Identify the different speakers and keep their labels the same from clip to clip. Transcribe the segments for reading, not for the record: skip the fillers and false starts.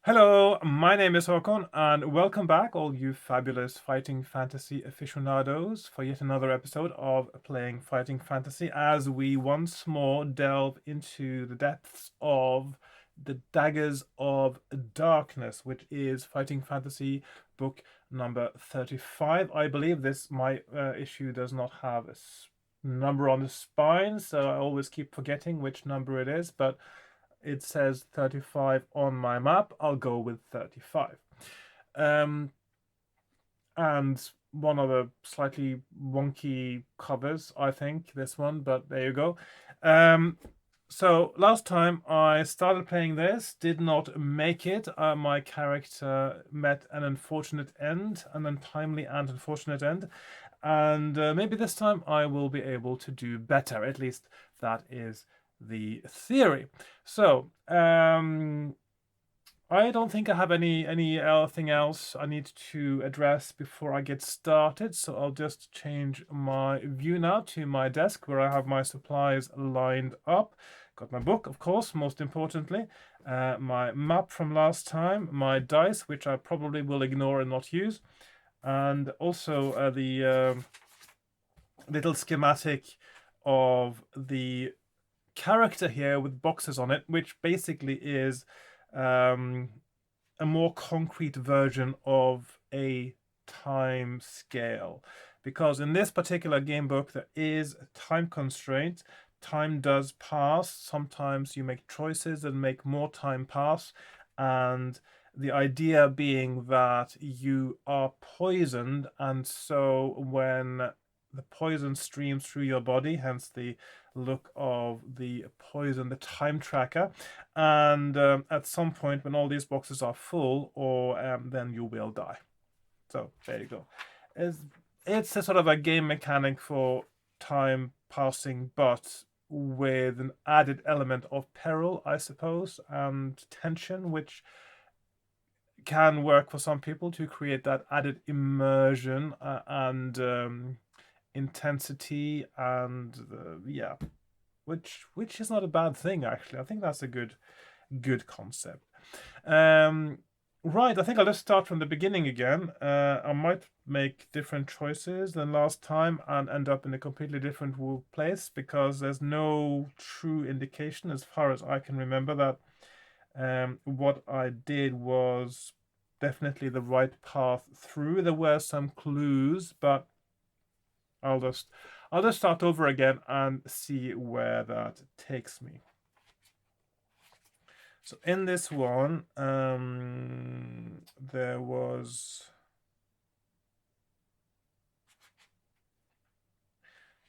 Speaker 1: Hello, my name is Hakon, and welcome back, all you fabulous fighting fantasy aficionados, for yet another episode of Playing Fighting Fantasy as we once more delve into the depths of the Daggers of Darkness, which is Fighting Fantasy book number 35. I believe my issue does not have a number on the spine, so I always keep forgetting which number it is, but it says 35 on my map. I'll go with 35. And one of the slightly wonky covers, I think, this one, but there you go. So last time I started playing this, did not make it. My character met an unfortunate end, an untimely and unfortunate end. And maybe this time I will be able to do better. At least that is the theory. So I don't think I have anything else I need to address before I get started. So I'll just change my view now to my desk where I have my supplies lined up. Got my book, of course, most importantly, my map from last time, my dice, which I probably will ignore and not use, and also the little schematic of the character here with boxes on it, which basically is a more concrete version of a time scale. Because in this particular game book, there is a time constraint. Time does pass. Sometimes you make choices that make more time pass. And the idea being that you are poisoned, and so when the poison streams through your body, hence the look of the poison, the time tracker, and at some point when all these boxes are full, or then you will die. So there you go. It's a sort of a game mechanic for time passing, but with an added element of peril, I suppose, and tension, which can work for some people to create that added immersion and intensity, and yeah, which is not a bad thing, actually. I think that's a good concept. Right, I think I'll just start from the beginning again. I might make different choices than last time and end up in a completely different place, because there's no true indication, as far as I can remember, that what I did was definitely the right path through. There were some clues, but I'll just start over again and see where that takes me. So in this one, there was...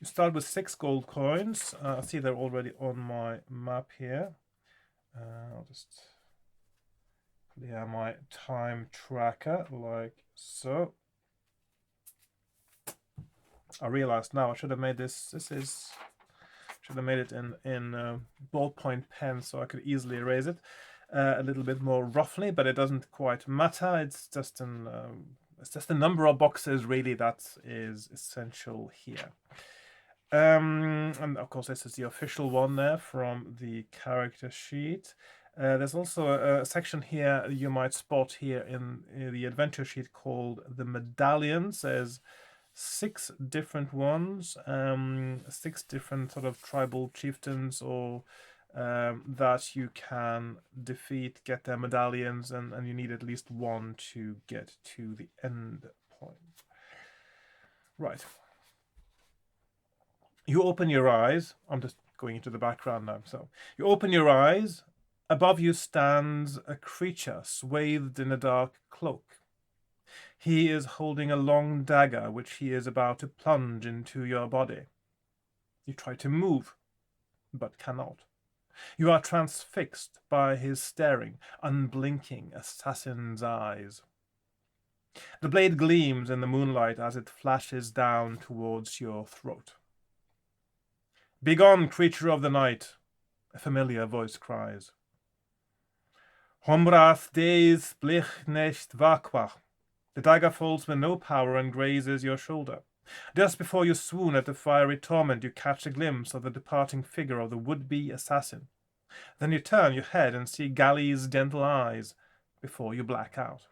Speaker 1: You start with 6 gold coins. I see they're already on my map here. I'll just clear my time tracker like so. I realized now I should have made this. Should have made it in ballpoint pen so I could easily erase it a little bit more roughly, but it doesn't quite matter. It's just the number of boxes really that is essential here. And of course, this is the official one there from the character sheet. There's also a section here you might spot here in the adventure sheet called the medallions. There's 6 different ones, 6 different sort of tribal chieftains or that you can defeat, get their medallions, and you need at least one to get to the end point. Right. You open your eyes. I'm just going into the background now. So you open your eyes. Above you stands a creature swathed in a dark cloak. He is holding a long dagger, which he is about to plunge into your body. You try to move, but cannot. You are transfixed by his staring, unblinking assassin's eyes. The blade gleams in the moonlight as it flashes down towards your throat. "Begone, creature of the night," a familiar voice cries. "Hombrath deis blich nicht vaqua." The dagger falls with no power and grazes your shoulder. Just before you swoon at the fiery torment, you catch a glimpse of the departing figure of the would-be assassin. Then you turn your head and see Galli's gentle eyes, before you black out.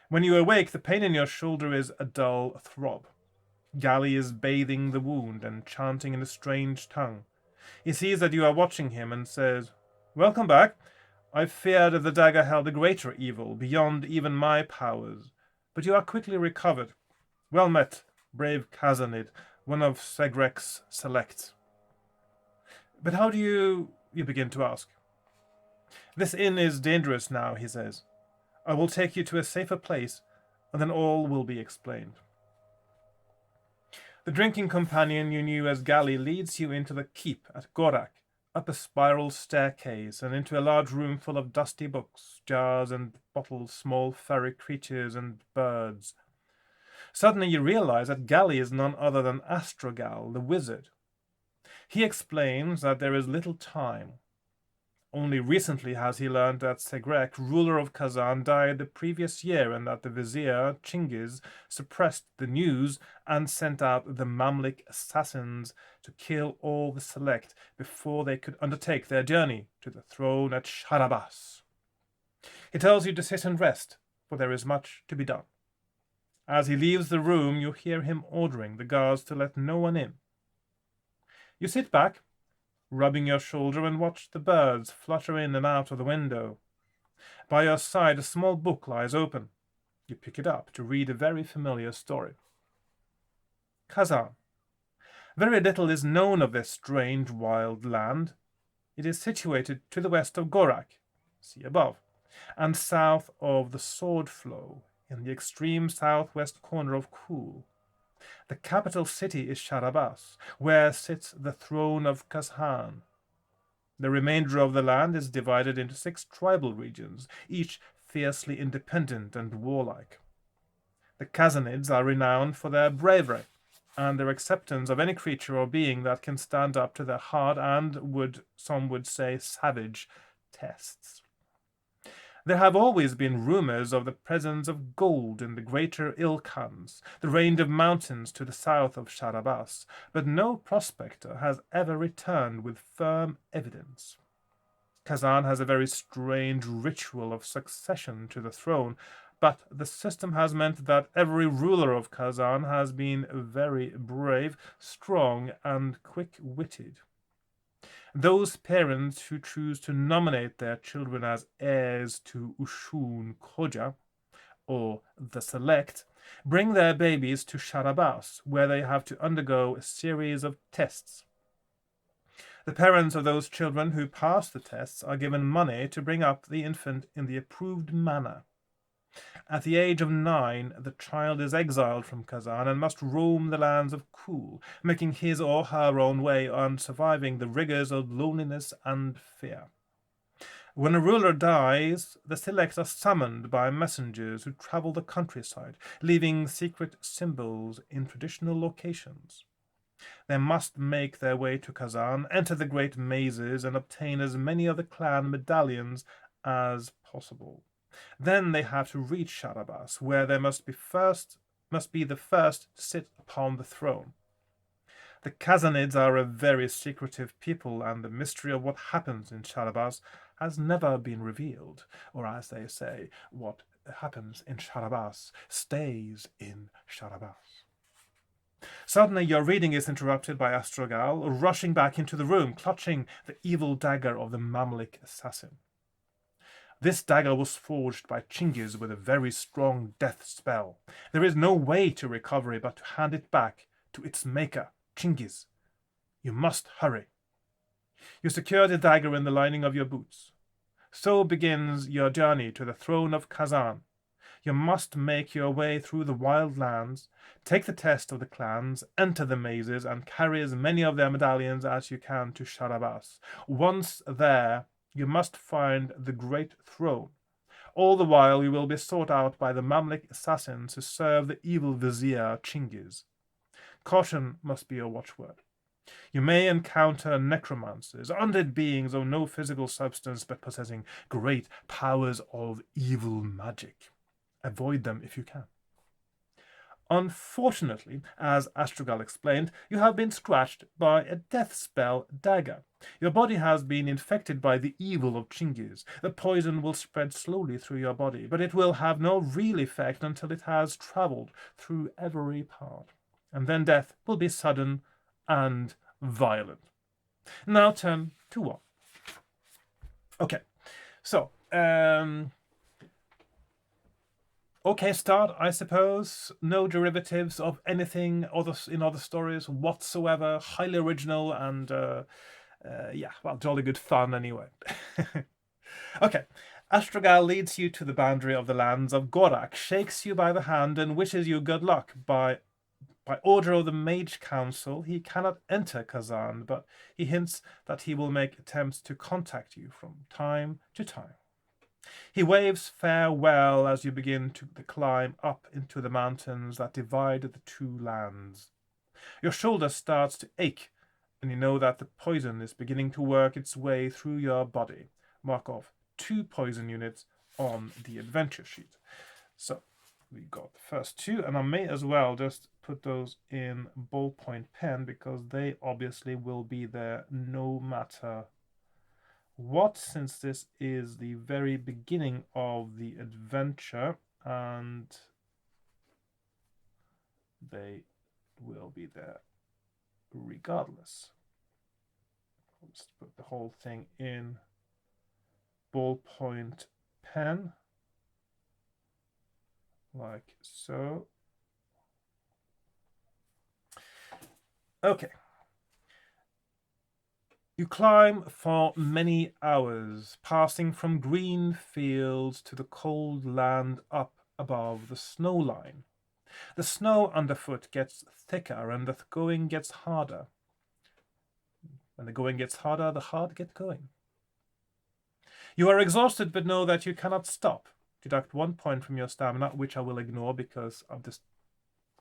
Speaker 1: When you awake, the pain in your shoulder is a dull throb. Gali is bathing the wound and chanting in a strange tongue. He sees that you are watching him and says, "Welcome back. I feared the dagger held a greater evil, beyond even my powers. But you are quickly recovered. Well met, brave Khazanid, one of Segrek's select." "But how do you begin to ask. "This inn is dangerous now," he says. "I will take you to a safer place, and then all will be explained." The drinking companion you knew as Gali leads you into the keep at Gorak, up a spiral staircase and into a large room full of dusty books, jars and bottles, small furry creatures and birds. Suddenly you realize that Gali is none other than Astrogal, the wizard. He explains that there is little time. Only recently has he learned that Segrek, ruler of Kazan, died the previous year, and that the vizier, Chingiz, suppressed the news and sent out the Mamlik assassins to kill all the select before they could undertake their journey to the throne at Sharabas. He tells you to sit and rest, for there is much to be done. As he leaves the room, you hear him ordering the guards to let no one in. You sit back, rubbing your shoulder, and watch the birds flutter in and out of the window. By your side, a small book lies open. You pick it up to read a very familiar story. Kazan. Very little is known of this strange wild land. It is situated to the west of Gorak, see above, and south of the Sword Flow, in the extreme southwest corner of Kul. The capital city is Sharabas, where sits the throne of Kazhan. The remainder of the land is divided into 6 tribal regions, each fiercely independent and warlike. The Khazanids are renowned for their bravery and their acceptance of any creature or being that can stand up to their hard and, some would say, savage tests. There have always been rumors of the presence of gold in the greater Ilkhans, the range of mountains to the south of Sharabas, but no prospector has ever returned with firm evidence. Kazan has a very strange ritual of succession to the throne, but the system has meant that every ruler of Kazan has been very brave, strong, and quick-witted. Those parents who choose to nominate their children as heirs to Ushun Koja, or the Select, bring their babies to Sharabas, where they have to undergo a series of tests. The parents of those children who pass the tests are given money to bring up the infant in the approved manner. At the age of 9, the child is exiled from Kazan and must roam the lands of Kul, making his or her own way and surviving the rigors of loneliness and fear. When a ruler dies, the select are summoned by messengers who travel the countryside, leaving secret symbols in traditional locations. They must make their way to Kazan, enter the great mazes, and obtain as many of the clan medallions as possible. Then they have to reach Sharabas, where they must be the first to sit upon the throne. The Khazanids are a very secretive people, and the mystery of what happens in Sharabas has never been revealed, or as they say, what happens in Sharabas stays in Sharabas. Suddenly your reading is interrupted by Astrogal, rushing back into the room, clutching the evil dagger of the Mamlik assassin. This dagger was forged by Chingiz with a very strong death spell. There is no way to recover it but to hand it back to its maker, Chingiz. You must hurry. You secure the dagger in the lining of your boots. So begins your journey to the throne of Kazan. You must make your way through the wild lands, take the test of the clans, enter the mazes, and carry as many of their medallions as you can to Sharabas. Once there, you must find the great throne. All the while you will be sought out by the Mamlik assassins who serve the evil vizier Chingiz. Caution must be your watchword. You may encounter necromancers, undead beings of no physical substance but possessing great powers of evil magic. Avoid them if you can. Unfortunately, as Astragal explained, you have been scratched by a death spell dagger. Your body has been infected by the evil of Chinggis. The poison will spread slowly through your body, but it will have no real effect until it has traveled through every part. And then death will be sudden and violent. Now turn to 1. Okay, so, okay start, I suppose. No derivatives of anything in other stories whatsoever. Highly original and, yeah, well, jolly good fun anyway. Okay, Astragal leads you to the boundary of the lands of Gorak, shakes you by the hand, and wishes you good luck. By order of the Mage Council, he cannot enter Kazan, but he hints that he will make attempts to contact you from time to time. He waves farewell as you begin to climb up into the mountains that divide the two lands. Your shoulder starts to ache, and you know that the poison is beginning to work its way through your body. Mark off 2 poison units on the adventure sheet. So we got the first 2, and I may as well just put those in ballpoint pen because they obviously will be there no matter what, since this is the very beginning of the adventure and they will be there regardless. Let's put the whole thing in ballpoint pen like so. Okay. You climb for many hours, passing from green fields to the cold land up above the snow line. The snow underfoot gets thicker and the going gets harder. When the going gets harder, the hard get going. You are exhausted but know that you cannot stop. Deduct 1 point from your stamina, which I will ignore because I'm just,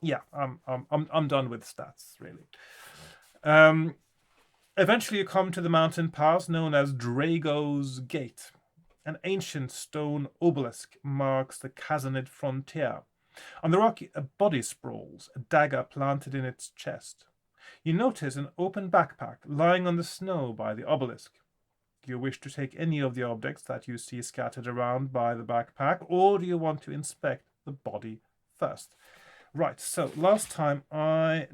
Speaker 1: yeah, I'm done with stats, really. Eventually you come to the mountain pass known as Drago's Gate. An ancient stone obelisk marks the Khazanid frontier. On the rock, a body sprawls, a dagger planted in its chest. You notice an open backpack lying on the snow by the obelisk. Do you wish to take any of the objects that you see scattered around by the backpack, or do you want to inspect the body first? Right, so last time I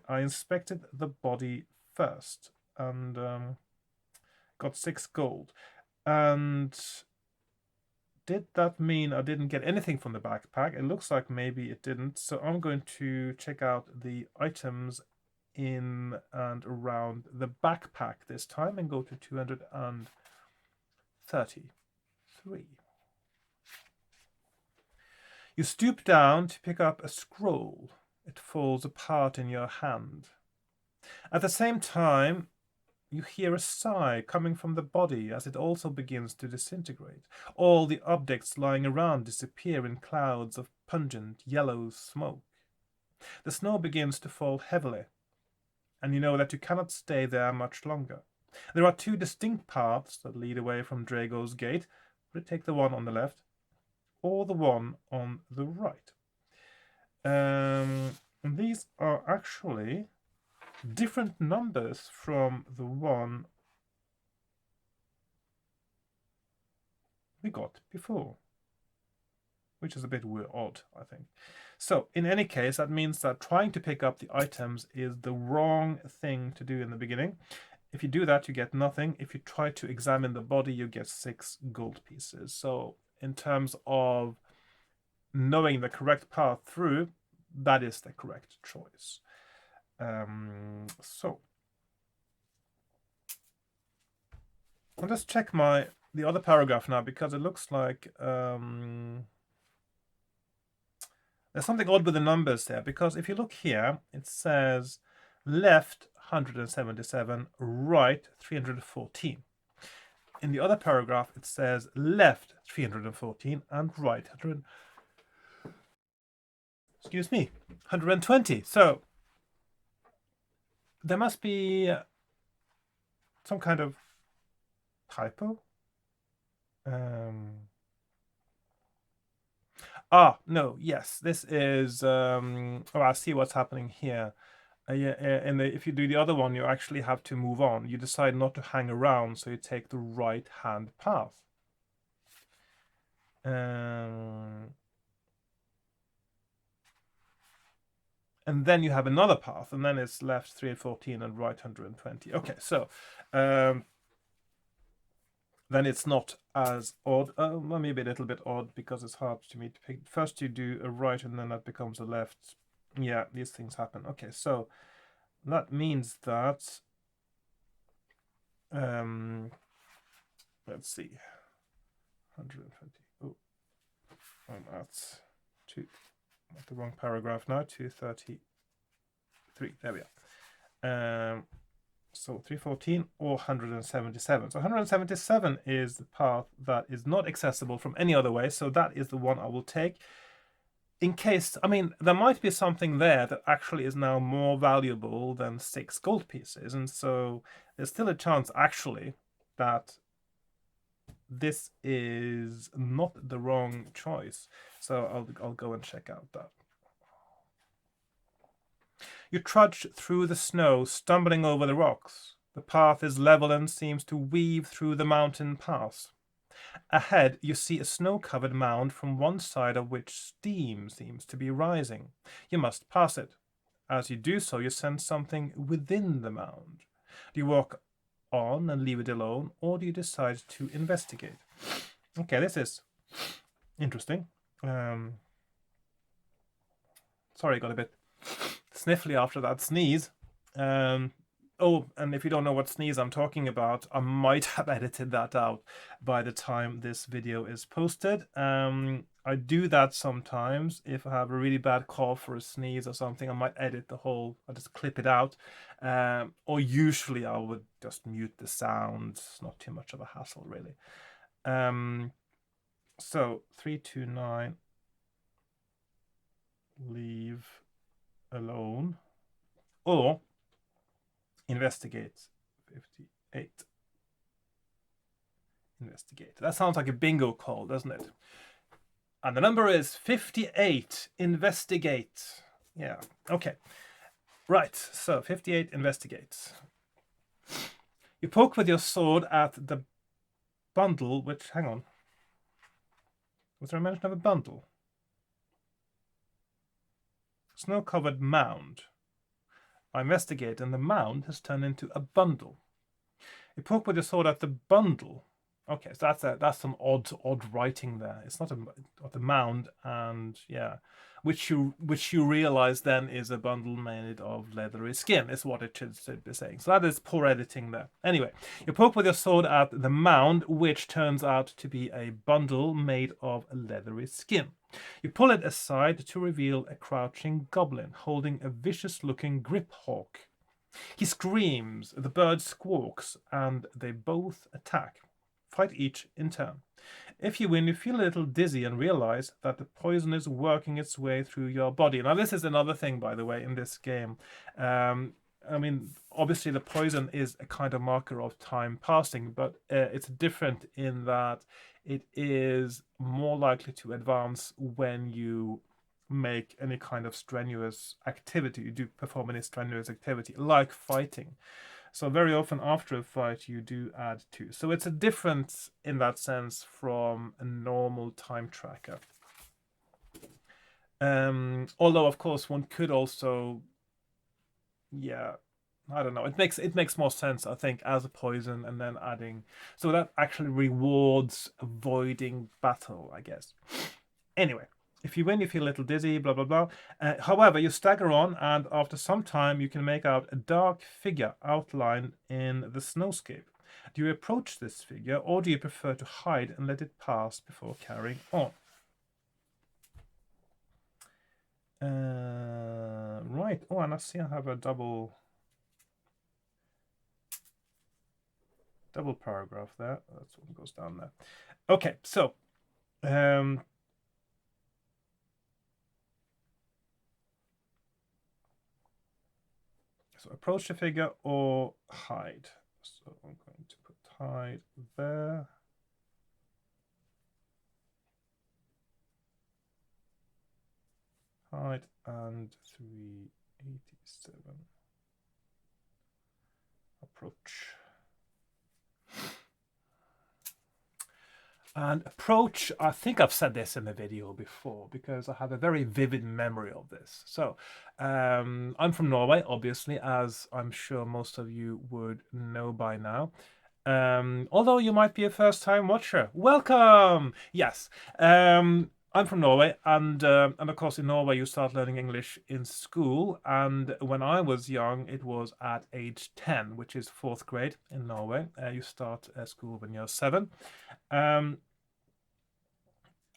Speaker 1: inspected the body first and got 6 gold. And did that mean I didn't get anything from the backpack? It looks like maybe it didn't. So I'm going to check out the items in and around the backpack this time and go to 233. You stoop down to pick up a scroll. It falls apart in your hand. At the same time, you hear a sigh coming from the body as it also begins to disintegrate. All the objects lying around disappear in clouds of pungent yellow smoke. The snow begins to fall heavily, and you know that you cannot stay there much longer. There are 2 distinct paths that lead away from Drago's Gate. Would it take the one on the left or the one on the right? And these are actually different numbers from the one we got before, which is a bit odd, I think. So in any case, that means that trying to pick up the items is the wrong thing to do in the beginning. If you do that, you get nothing. If you try to examine the body, you get 6 gold pieces. So in terms of knowing the correct path through, that is the correct choice. So I'll just check the other paragraph now because it looks like there's something odd with the numbers there, because if you look here, it says left 177, right 314. In the other paragraph, it says left 314 and right 120. So there must be some kind of typo. No, yes, this is, oh, I see what's happening here. Yeah, and if you do the other one, you actually have to move on. You decide not to hang around, so you take the right-hand path. And then you have another path, and then it's left 314 and right 120. Okay, so then it's not as odd. Well, maybe a little bit odd because it's hard to me to pick. First you do a right and then that becomes a left. Yeah, these things happen. Okay, so that means that let's see, 120. Oh, that's two. Not the wrong paragraph now. 233. There we are. So 314 or 177. So 177 is the path that is not accessible from any other way. So that is the one I will take. In case, I mean, there might be something there that actually is now more valuable than 6 gold pieces. And so there's still a chance actually that this is not the wrong choice. So I'll go and check out that. You trudge through the snow, stumbling over the rocks. The path is level and seems to weave through the mountain pass. Ahead, you see a snow-covered mound from one side of which steam seems to be rising. You must pass it. As you do so, you sense something within the mound. Do you walk on and leave it alone, or do you decide to investigate? Okay, this is interesting. Sorry, I got a bit sniffly after that sneeze. Oh, and if you don't know what sneeze I'm talking about, I might have edited that out by the time this video is posted. I do that sometimes. If I have a really bad cough or a sneeze or something, I might edit the whole, I just clip it out. Or usually I would just mute the sound. It's not too much of a hassle, really. So 329, leave alone, or investigate. 58. Investigate. That sounds like a bingo call, doesn't it? And the number is 58. Investigate. Yeah. Okay. Right. So 58. Investigate. You poke with your sword at the bundle, which, hang on. Was there a mention of a bundle? Snow-covered mound. I investigate, and the mound has turned into a bundle. You poke with your sword at the bundle. Okay, so that's some odd writing there. It's not a mound, and yeah, which you realize then is a bundle made of leathery skin, is what it should be saying. So that is poor editing there. Anyway, you poke with your sword at the mound, which turns out to be a bundle made of leathery skin. You pull it aside to reveal a crouching goblin holding a vicious-looking grip hawk. He screams, the bird squawks, and they both attack. Fight each in turn. If you win, you feel a little dizzy and realize that the poison is working its way through your body. Now, this is another thing, by the way, in this game. I mean, obviously the poison is a kind of marker of time passing, but it's different in that it is more likely to advance when you make any kind of strenuous activity. You do perform any strenuous activity, like fighting. So very often after a fight, you do add 2. So it's a difference in that sense from a normal time tracker. Although, of course, one could also, yeah, I don't know. It makes more sense, I think, as a poison and then adding. So that actually rewards avoiding battle, I guess. Anyway. If you win, you feel a little dizzy, blah, blah, blah. However, you stagger on, and after some time, you can make out a dark figure outlined in the snowscape. Do you approach this figure, or do you prefer to hide and let it pass before carrying on? Right. Oh, and I see I have a double paragraph there. That's what goes down there. Okay, so... So approach the figure or hide. So I'm going to put hide there. height and 387. Approach. And approach, I think I've said this in the video before because I have a very vivid memory of this. So I'm from Norway, obviously, as I'm sure most of you would know by now. Although you might be a first-time watcher, welcome! Yes, I'm from Norway, and of course in Norway you start learning English in school, and when I was young it was at age 10, which is 4th grade in Norway. You start school when you're 7.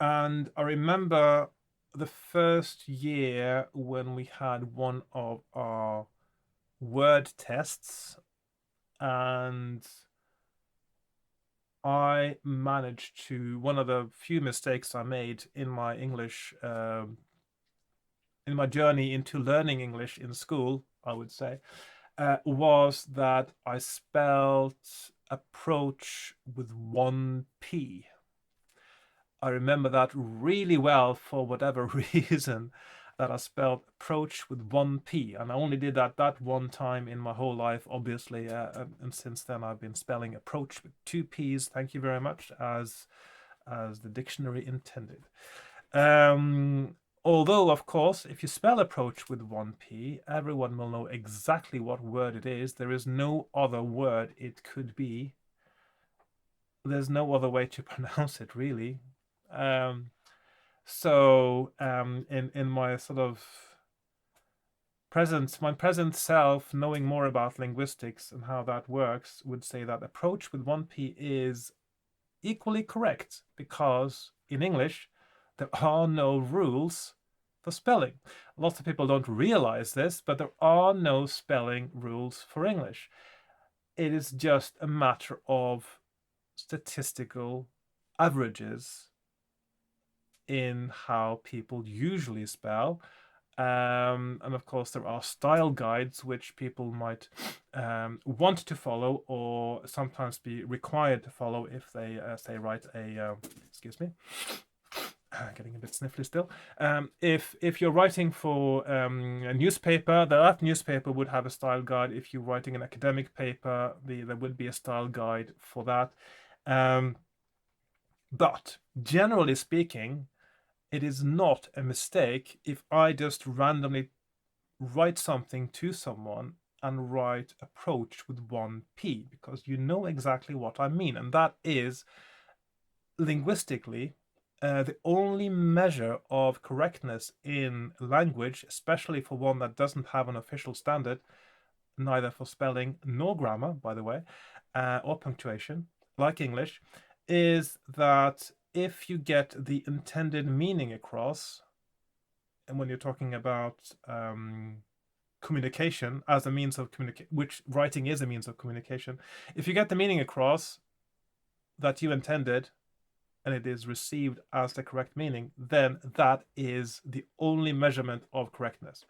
Speaker 1: And I remember the first year when we had one of our word tests, and I managed to, one of the few mistakes I made in my English, in my journey into learning English in school, I would say, was that I spelled approach with 1 P. I remember that really well for whatever reason, that I spelled approach with 1 P. And I only did that one time in my whole life, obviously. And since then I've been spelling approach with 2 P's. Thank you very much, as the dictionary intended. Although, of course, if you spell approach with 1 P, everyone will know exactly what word it is. There is no other word it could be. There's no other way to pronounce it, really. So in my sort of present self, knowing more about linguistics and how that works, would say that approach with 1 P is equally correct, because in English there are no rules for spelling. Lots of people don't realize this, but there are no spelling rules for English. It is just a matter of statistical averages in how people usually spell. And of course there are style guides which people might want to follow, or sometimes be required to follow if they say write a excuse me, getting a bit sniffly still. If you're writing for a newspaper, that newspaper would have a style guide. If you're writing an academic paper, there would be a style guide for that. But generally speaking, it is not a mistake if I just randomly write something to someone and write approach with 1 P, because you know exactly what I mean. And that is, linguistically, the only measure of correctness in language, especially for one that doesn't have an official standard, neither for spelling nor grammar, by the way, or punctuation, like English, is that if you get the intended meaning across, and when you're talking about communication as a means of communication, which writing is a means of communication, if you get the meaning across that you intended and it is received as the correct meaning, then that is the only measurement of correctness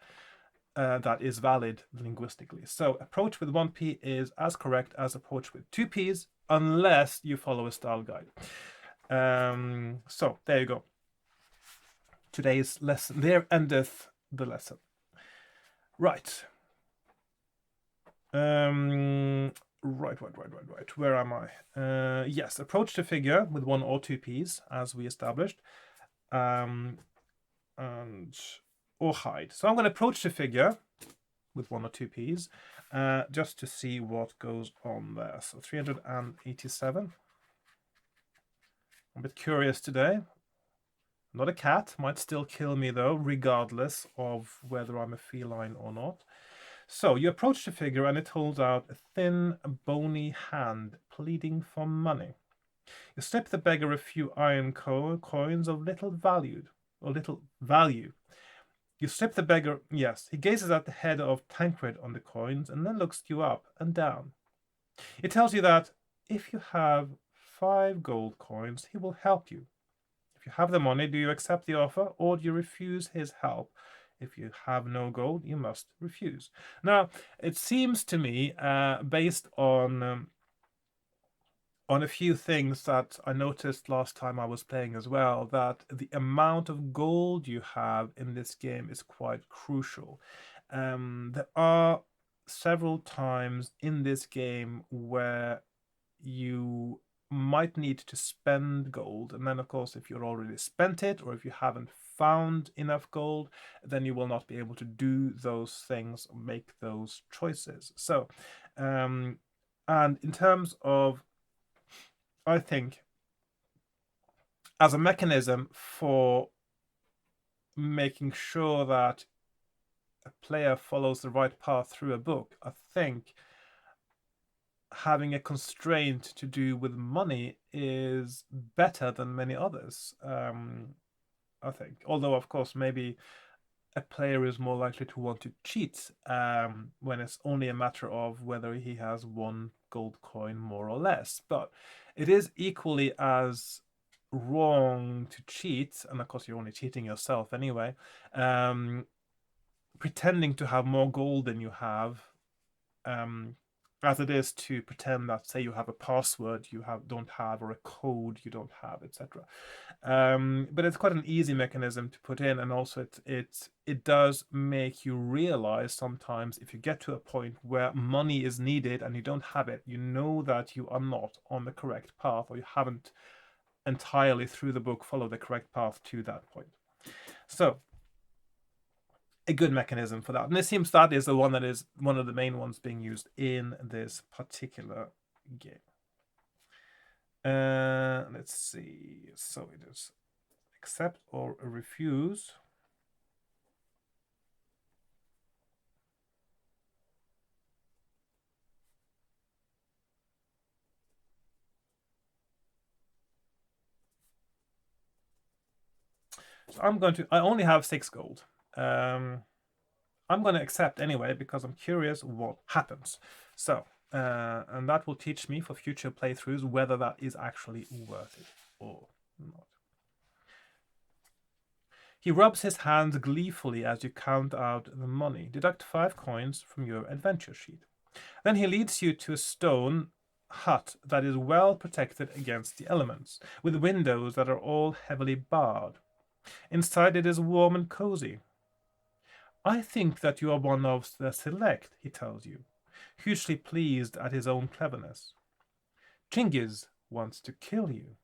Speaker 1: that is valid linguistically. So approach with 1 P is as correct as approach with 2 P's, unless you follow a style guide. So there you go. Today's lesson. There endeth the lesson. Right. Right. Where am I? Yes, approach to figure with 1 or 2 P's, as we established. And or hide. So I'm going to approach to figure with 1 or 2 P's, just to see what goes on there. So 387. I'm a bit curious today. Not a cat, might still kill me though, regardless of whether I'm a feline or not. So you approach the figure and it holds out a thin, bony hand, pleading for money. You slip the beggar a few iron coins of little value. You slip the beggar, yes, he gazes at the head of Tancred on the coins and then looks you up and down. It tells you that if you have 5 gold coins, he will help you. If you have the money, do you accept the offer or do you refuse his help? If you have no gold, you must refuse. Now, it seems to me, based on on a few things that I noticed last time I was playing as well, that the amount of gold you have in this game is quite crucial. There are several times in this game where you might need to spend gold, and then of course if you're already spent it or if you haven't found enough gold, then you will not be able to do those things, make those choices. So and in terms of, I think, as a mechanism for making sure that a player follows the right path through a book, I think having a constraint to do with money is better than many others. I think, although of course maybe a player is more likely to want to cheat when it's only a matter of whether he has one gold coin more or less. But it is equally as wrong to cheat, and of course you're only cheating yourself anyway, pretending to have more gold than you have, as it is to pretend that, say, you have a password you don't have, or a code you don't have, etc. But it's quite an easy mechanism to put in, and also it does make you realize sometimes if you get to a point where money is needed and you don't have it, you know that you are not on the correct path, or you haven't entirely through the book followed the correct path to that point. So a good mechanism for that, and it seems that is the one that is one of the main ones being used in this particular game. Let's see. So it is accept or refuse. So I only have 6 gold. I'm going to accept anyway because I'm curious what happens. So, and that will teach me for future playthroughs whether that is actually worth it or not. He rubs his hands gleefully as you count out the money. Deduct 5 coins from your adventure sheet. Then he leads you to a stone hut that is well protected against the elements, with windows that are all heavily barred. Inside it is warm and cozy. I think that you are one of the select, he tells you, hugely pleased at his own cleverness. Chingiz wants to kill you,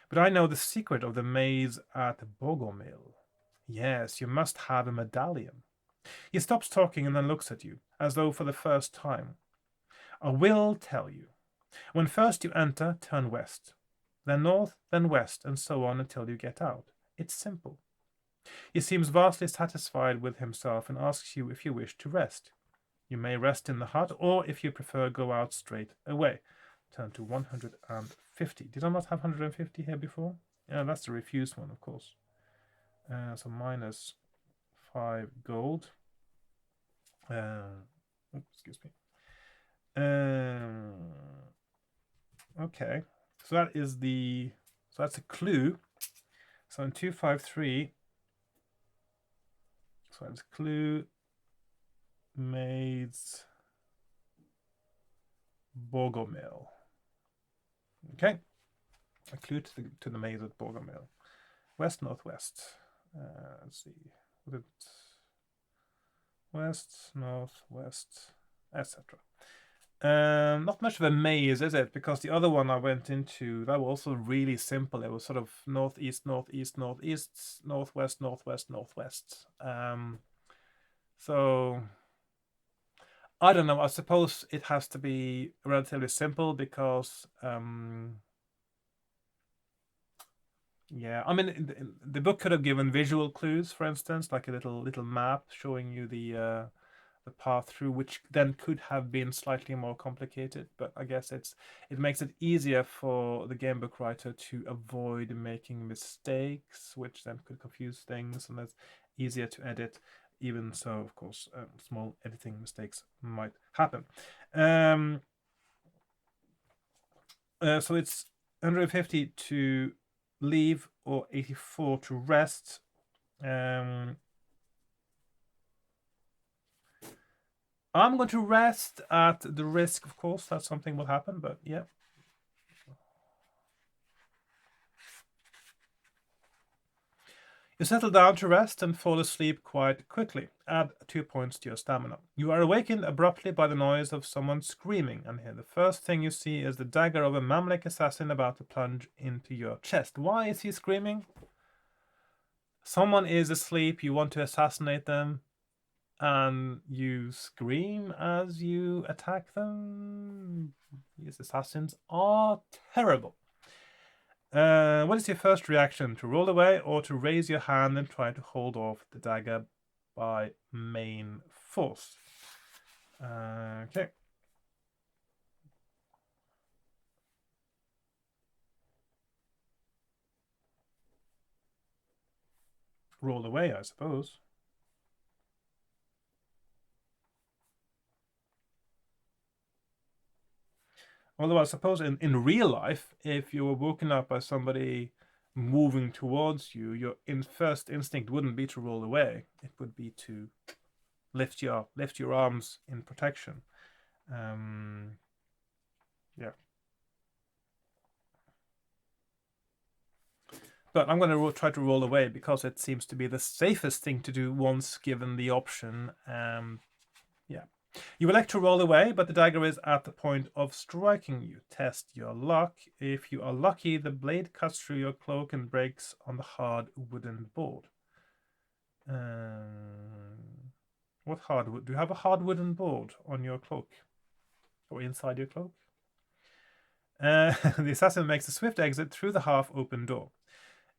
Speaker 1: but I know the secret of the maze at Bogomil. Yes, you must have a medallion. He stops talking and then looks at you, as though for the first time. I will tell you. When first you enter, turn west, then north, then west, and so on until you get out. It's simple. He seems vastly satisfied with himself and asks you if you wish to rest. You may rest in the hut, or if you prefer, go out straight away. Turn to 150. Did I not have 150 here before? Yeah, that's the refused one, of course. So minus 5 gold. Excuse me. Okay, so that is so that's a clue. So in 253, so that's clue, maze, Bogomil. Okay, a clue to the maze at Bogomil. West, northwest. Let's see. Was it west, northwest, etc. Not much of a maze, is it? Because the other one I went into, that was also really simple. It was sort of northeast, northeast, northeast, northwest, northwest, northwest. So I don't know. I suppose it has to be relatively simple because yeah, I mean, the book could have given visual clues, for instance, like a little map showing you the path through, which then could have been slightly more complicated. But I guess it makes it easier for the game book writer to avoid making mistakes, which then could confuse things, and it's easier to edit. Even so, of course, small editing mistakes might happen. So it's 150 to leave or 84 to rest. I'm going to rest at the risk, of course, that something will happen, but yeah. You settle down to rest and fall asleep quite quickly. Add 2 points to your stamina. You are awakened abruptly by the noise of someone screaming, and here the first thing you see is the dagger of a Mamluk assassin about to plunge into your chest. Why is he screaming? Someone is asleep, you want to assassinate them, and you scream as you attack them. These assassins are terrible. What is your first reaction? To roll away or to raise your hand and try to hold off the dagger by main force? Okay. Roll away, I suppose. Although I suppose in real life, if you were woken up by somebody moving towards you, your first instinct wouldn't be to roll away. It would be to lift your arms in protection. Yeah. But I'm going to try to roll away because it seems to be the safest thing to do once given the option. Yeah. You elect to roll away, but the dagger is at the point of striking you. Test your luck. If you are lucky, the blade cuts through your cloak and breaks on the hard wooden board. What hardwood? Do you have a hard wooden board on your cloak? Or inside your cloak? The assassin makes a swift exit through the half-open door.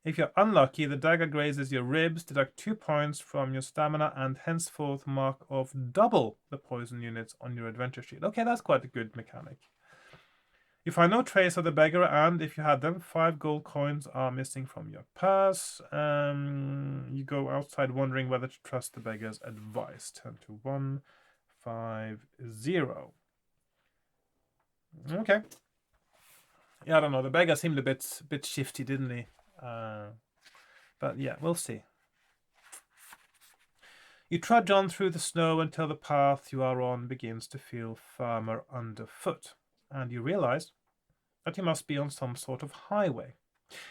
Speaker 1: If you're unlucky, the dagger grazes your ribs, deduct 2 points from your stamina, and henceforth mark off double the poison units on your adventure sheet. Okay, that's quite a good mechanic. You find no trace of the beggar, and if you had them, 5 gold coins are missing from your purse. You go outside wondering whether to trust the beggar's advice. Turn to 1, 5, 0. Okay. Yeah, I don't know. The beggar seemed a bit shifty, didn't he? But yeah, we'll see. You trudge on through the snow until the path you are on begins to feel firmer underfoot, and you realize that you must be on some sort of highway.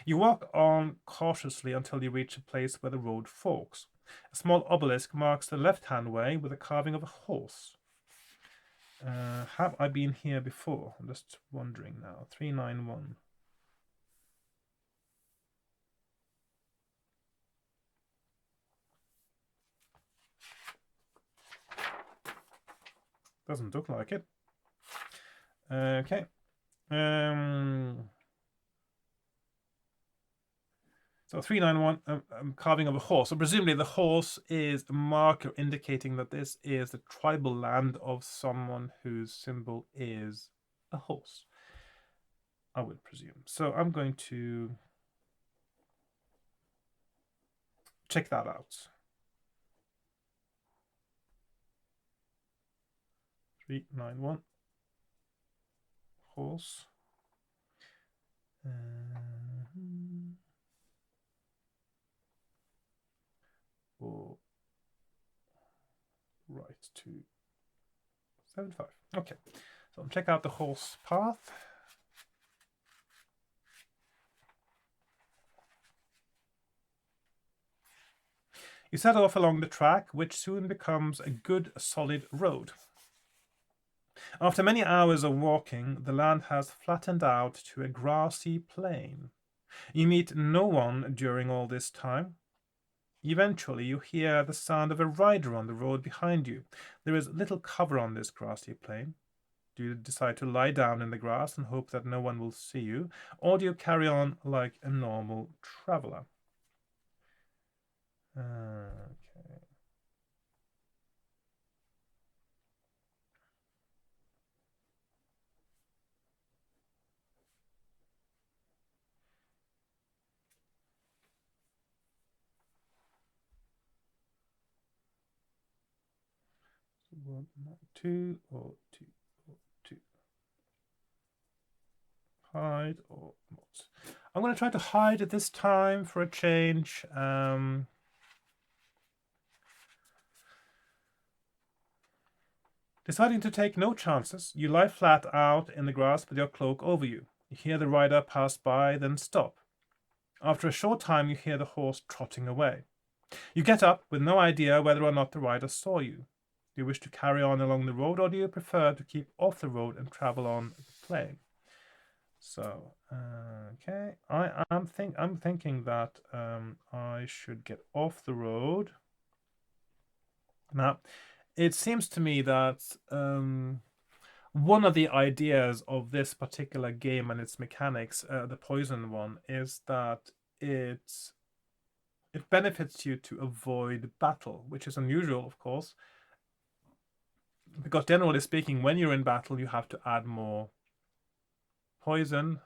Speaker 1: You walk on cautiously until you reach a place where the road forks. A small obelisk marks the left-hand way with a carving of a horse. Have I been here before? I'm just wondering now. 391. Doesn't look like it. Okay. So 391, carving of a horse. So presumably the horse is a marker indicating that this is the tribal land of someone whose symbol is a horse, I would presume. So I'm going to check that out. 391. Horse. Or right to 75. Okay, so I'll check out the horse path. You set off along the track, which soon becomes a good, solid road. After many hours of walking, the land has flattened out to a grassy plain. You meet no one during all this time. Eventually, you hear the sound of a rider on the road behind you. There is little cover on this grassy plain. Do you decide to lie down in the grass and hope that no one will see you, or do you carry on like a normal traveler? Okay. So 1, 2, or 2, or 2. Hide or not. I'm going to try to hide at this time for a change. Deciding to take no chances, you lie flat out in the grass with your cloak over you. You hear the rider pass by, then stop. After a short time, you hear the horse trotting away. You get up with no idea whether or not the rider saw you. Do you wish to carry on along the road, or do you prefer to keep off the road and travel on the plain? So, okay, I'm thinking that I should get off the road. Now, it seems to me that one of the ideas of this particular game and its mechanics, the poison one, is that it benefits you to avoid battle, which is unusual, of course, because generally speaking, when you're in battle, you have to add more poison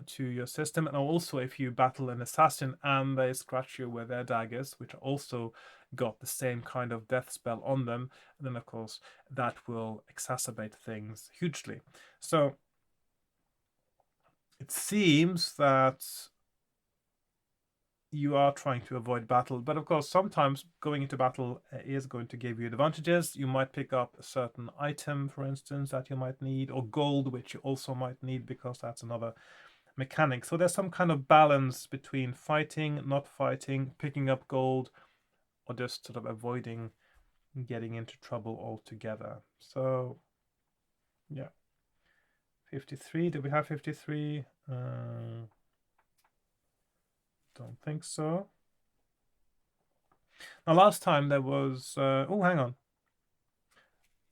Speaker 1: to your system. And also, if you battle an assassin and they scratch you with their daggers, which also got the same kind of death spell on them, then of course that will exacerbate things hugely. So it seems that you are trying to avoid battle, but of course sometimes going into battle is going to give you advantages. You might pick up a certain item, for instance, that you might need, or gold, which you also might need, because that's another mechanic. So there's some kind of balance between fighting, not fighting, picking up gold, or just sort of avoiding getting into trouble altogether. So yeah, 53. Do we have 53? Don't think so. Now, last time there was... oh, hang on.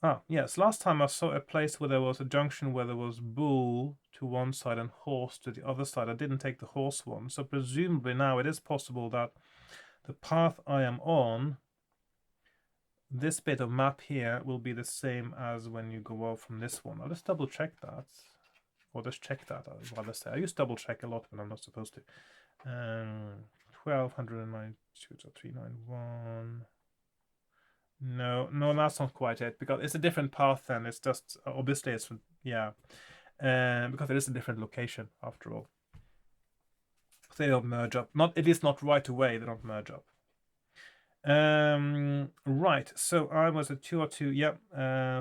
Speaker 1: Ah, yes. Last time I saw a place where there was a junction where there was bull to one side and horse to the other side. I didn't take the horse one. So presumably now it is possible that the path I am on, this bit of map here, will be the same as when you go out from this one. I'll just double check that. Or just check that, I'd rather say. I used to double check a lot when I'm not supposed to. 1292 to 391. No, that's not quite it, because it's a different path then. It's just, obviously, it's, yeah. Because it is a different location, after all. They don't merge up. At least not right away, they don't merge up. Right, so I was at 202, yep.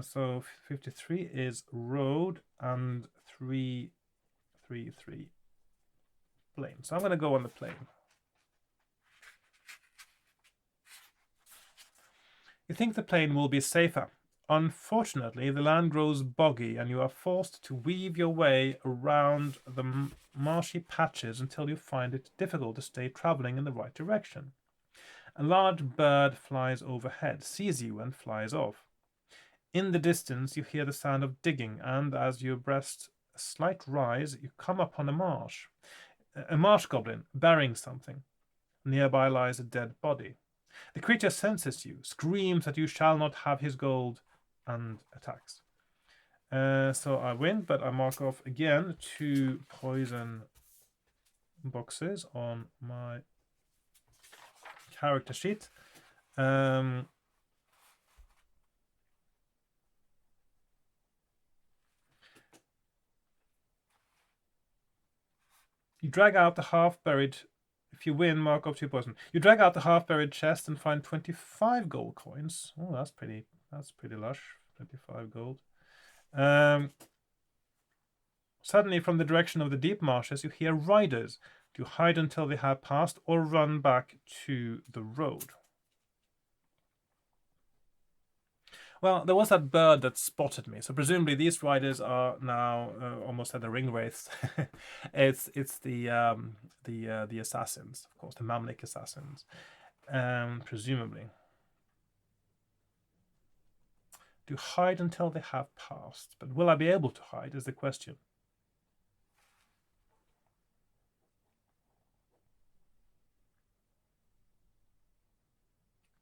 Speaker 1: So 53 is road, and 333 plain. So I'm going to go on the plain. You think the plain will be safer. Unfortunately, the land grows boggy, and you are forced to weave your way around the marshy patches until you find it difficult to stay traveling in the right direction. A large bird flies overhead, sees you, and flies off. In the distance, you hear the sound of digging, and as you breast a slight rise, you come upon a marsh goblin burying something. Nearby lies a dead body. The creature senses you, screams that you shall not have his gold, and attacks. So I win, but I mark off again 2 poison boxes on my character sheet. You drag out the half-buried... If you win, mark off 2 poison. You drag out the half-buried chest and find 25 gold coins. Oh, that's pretty lush. 25 gold. Suddenly, from the direction of the deep marshes, you hear riders. Do you hide until they have passed, or run back to the road? Well, there was that bird that spotted me, so presumably these riders are now almost at the ring race. It's the assassins, of course, the Mamlik assassins, presumably. Do hide until they have passed, but will I be able to hide is the question.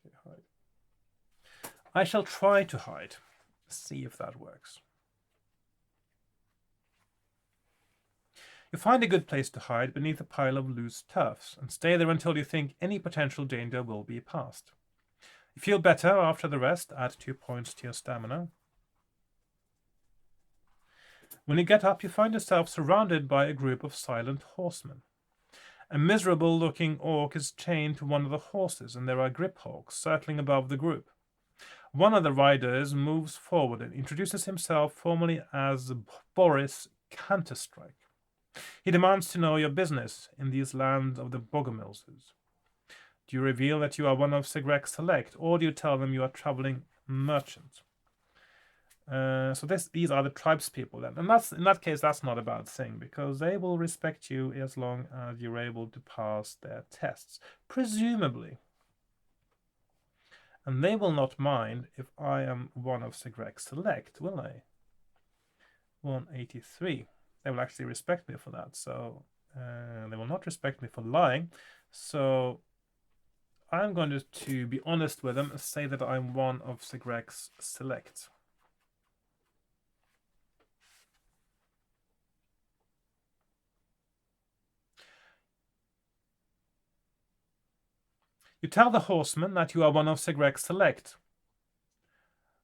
Speaker 1: Okay, hide. I shall try to hide. See if that works. You find a good place to hide beneath a pile of loose turfs, and stay there until you think any potential danger will be past. You feel better after the rest. Add 2 points to your stamina. When you get up, you find yourself surrounded by a group of silent horsemen. A miserable-looking orc is chained to one of the horses, and there are grip hawks circling above the group. One of the riders moves forward and introduces himself formally as Boris Counterstrike. He demands to know your business in these lands of the Bogomilses. Do you reveal that you are one of Sigrek's select, or do you tell them you are traveling merchant? So these are the tribespeople then, and in that case that's not a bad thing, because they will respect you as long as you're able to pass their tests, presumably. And they will not mind if I am one of Sigrek's select, will they? 183. They will actually respect me for that. So they will not respect me for lying. So I'm going to be honest with them and say that I'm one of Sigrek's select. You tell the horsemen that you are one of Sigrek's select.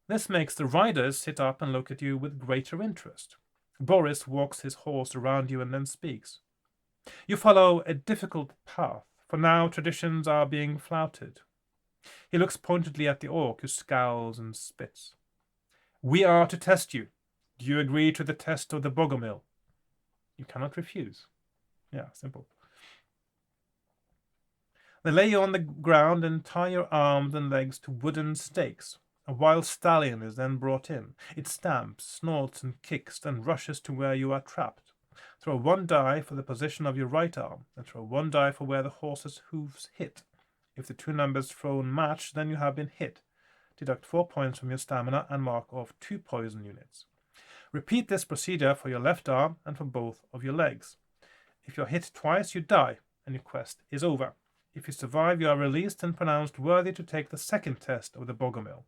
Speaker 1: This makes the riders sit up and look at you with greater interest. Boris walks his horse around you and then speaks. You follow a difficult path, for now traditions are being flouted. He looks pointedly at the orc, who scowls and spits. We are to test you. Do you agree to the test of the Bogomil? You cannot refuse. Yeah, simple. They lay you on the ground and tie your arms and legs to wooden stakes. A wild stallion is then brought in. It stamps, snorts, and kicks, then rushes to where you are trapped. Throw 1 die for the position of your right arm, and throw 1 die for where the horse's hooves hit. If the 2 numbers thrown match, then you have been hit. Deduct 4 points from your stamina and mark off 2 poison units. Repeat this procedure for your left arm and for both of your legs. If you're hit twice, you die, and your quest is over. If you survive, you are released and pronounced worthy to take the second test of the Bogomil.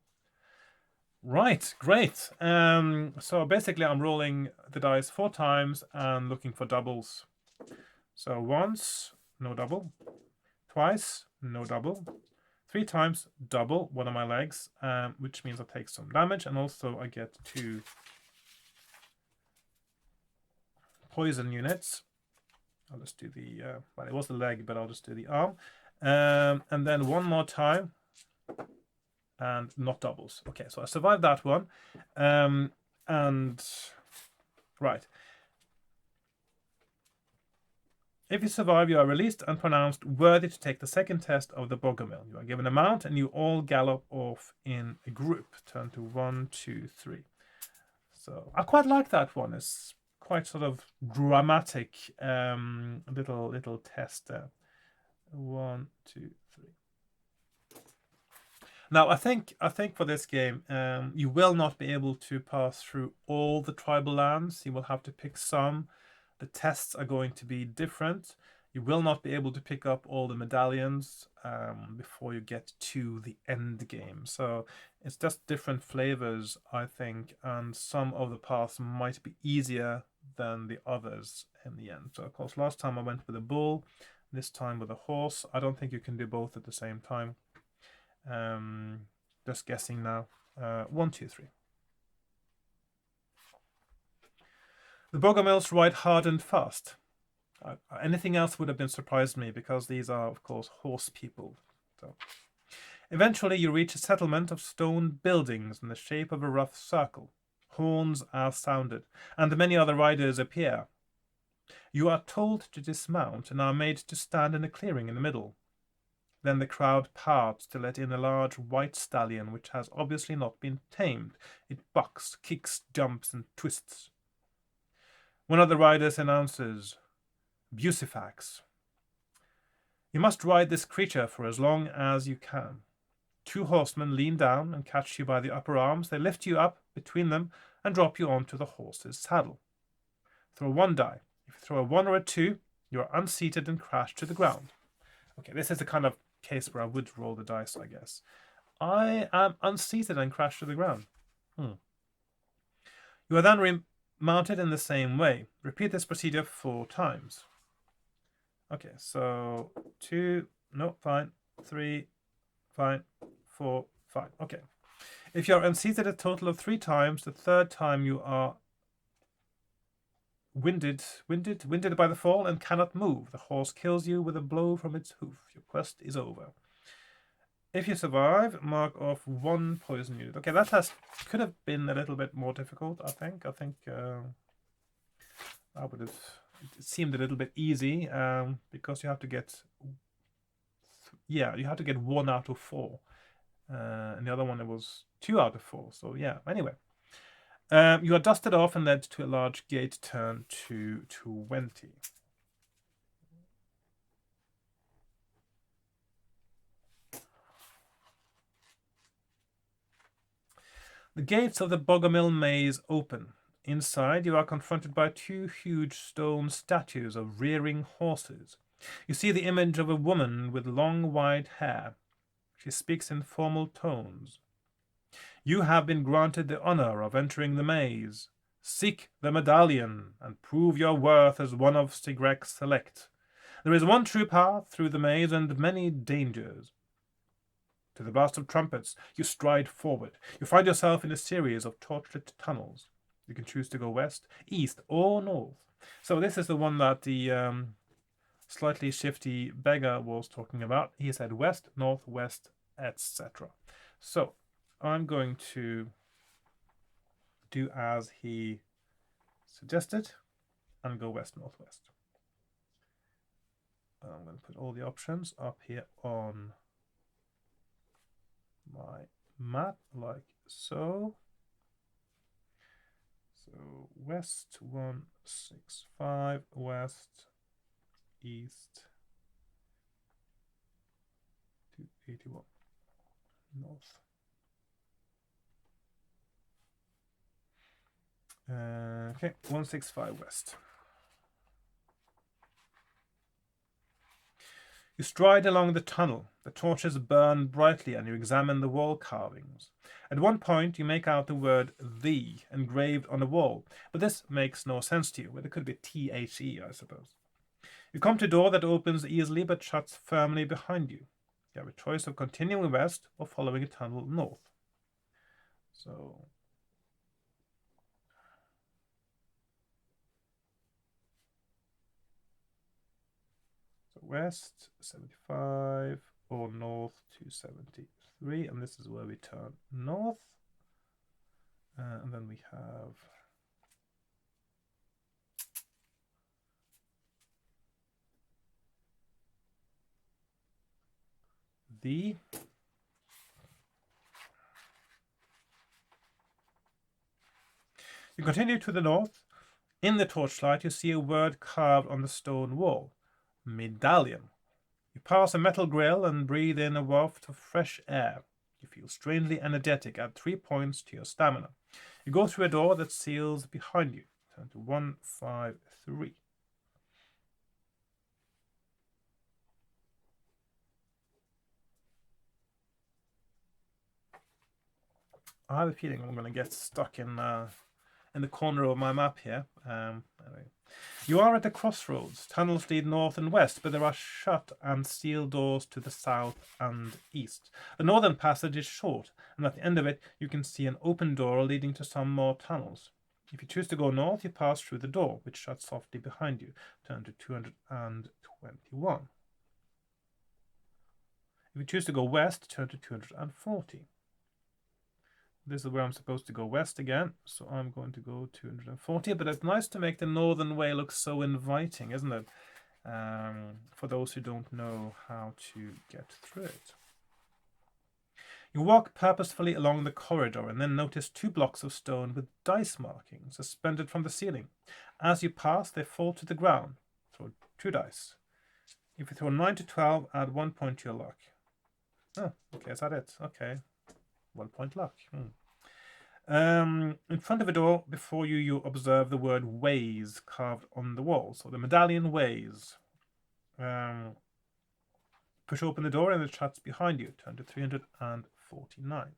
Speaker 1: Right, great. So basically I'm rolling the dice 4 times and looking for doubles. So once, no double. Twice, no double. 3 times, double one of my legs, which means I take some damage, and also I get 2 poison units. I'll just do the, well, it was the leg, but I'll just do the arm. And then 1 more time, and not doubles. Okay, so I survived that one. And, right. If you survive, you are released and pronounced worthy to take the second test of the Bogomil. You are given a mount, and you all gallop off in a group. Turn to 1, 2, 3. So I quite like that one. It's quite sort of dramatic little test there. 1, 2, 3. Now I think for this game you will not be able to pass through all the tribal lands. You will have to pick some. The tests are going to be different. You will not be able to pick up all the medallions before you get to the end game. So it's just different flavors, I think, and some of the paths might be easier than the others in the end. So of course last time I went with a bull, this time with a horse. I don't think you can do both at the same time. Just guessing now. 1, 2, 3. The Bogomils ride hard and fast. Anything else would have been surprised me, because these are, of course, horse people. So, eventually, you reach a settlement of stone buildings in the shape of a rough circle. Horns are sounded, and many other riders appear. You are told to dismount and are made to stand in a clearing in the middle. Then the crowd parts to let in a large white stallion which has obviously not been tamed. It bucks, kicks, jumps, and twists. One of the riders announces, Bucifax. You must ride this creature for as long as you can. 2 horsemen lean down and catch you by the upper arms. They lift you up between them and drop you onto the horse's saddle. Throw 1 die. If you throw a 1 or a 2, you are unseated and crash to the ground. Okay, this is the kind of case where I would roll the dice, I guess. I am unseated and crash to the ground. You are then remounted in the same way. Repeat this procedure 4 times. Okay, so 2, no, fine, 3, fine, 4, fine. Okay. If you are unseated a total of 3 times, the 3rd time you are winded by the fall and cannot move. The horse kills you with a blow from its hoof. Your quest is over. If you survive, mark off 1 poison unit. Okay, that could have been a little bit more difficult, I think. I think that would have it seemed a little bit easy because you have to get, you have to get 1 out of 4. And the other one, it was 2 out of 4. So yeah, anyway. You are dusted off and led to a large gate. Turn to 20. The gates of the Bogomil maze open. Inside, you are confronted by 2 huge stone statues of rearing horses. You see the image of a woman with long white hair. She speaks in formal tones. You have been granted the honor of entering the maze. Seek the medallion and prove your worth as one of Stigrek's select. There is one true path through the maze and many dangers. To the blast of trumpets, you stride forward. You find yourself in a series of torchlit tunnels. You can choose to go west, east, or north. So this is the one that the slightly shifty beggar was talking about. He said west, northwest, etc. So I'm going to do as he suggested and go west, northwest. I'm going to put all the options up here on my map like so. So west 165, west, east 281, north. Okay, 165 west. You stride along the tunnel. The torches burn brightly and you examine the wall carvings. At one point, you make out the word "the" engraved on the wall, but this makes no sense to you. Well, it could be THE, I suppose. You come to a door that opens easily but shuts firmly behind you. You have a choice of continuing west or following a tunnel north. So west 75 or north 273, and this is where we turn north. And then we have the. You continue to the north. In the torchlight, you see a word carved on the stone wall: medallion. You pass a metal grill and breathe in a waft of fresh air. You feel strangely energetic. Add 3 points to your stamina. You go through a door that seals behind you. Turn to 153. I have a feeling I'm going to get stuck in the corner of my map here. Anyway. You are at the crossroads. Tunnels lead north and west, but there are shut and sealed doors to the south and east. The northern passage is short, and at the end of it, you can see an open door leading to some more tunnels. If you choose to go north, you pass through the door, which shuts softly behind you. Turn to 221. If you choose to go west, turn to 240. This is where I'm supposed to go west again, so I'm going to go 240, but it's nice to make the northern way look so inviting, isn't it? For those who don't know how to get through it. You walk purposefully along the corridor and then notice 2 blocks of stone with dice markings suspended from the ceiling. As you pass, they fall to the ground. Throw 2 dice. If you throw 9 to 12, add 1 point to your luck. Oh, okay, is that it? Okay. 1 point luck. In front of a door before you, you observe the word "ways" carved on the wall. So the medallion "ways." Push open the door and it shuts behind you. Turn to 349.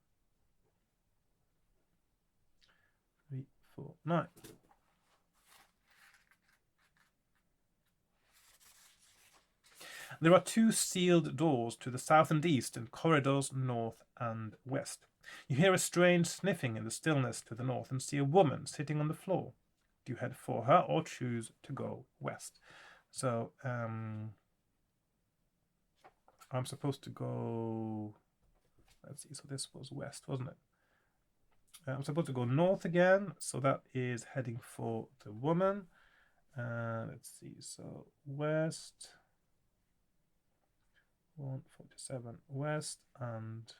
Speaker 1: 349. There are 2 sealed doors to the south and east and corridors north and west. You hear a strange sniffing in the stillness to the north and see a woman sitting on the floor. Do you head for her or choose to go west? So I'm supposed to go, let's see, so this was west, wasn't it? I'm supposed to go north again, so that is heading for the woman. Let's see, so west, 147 west, and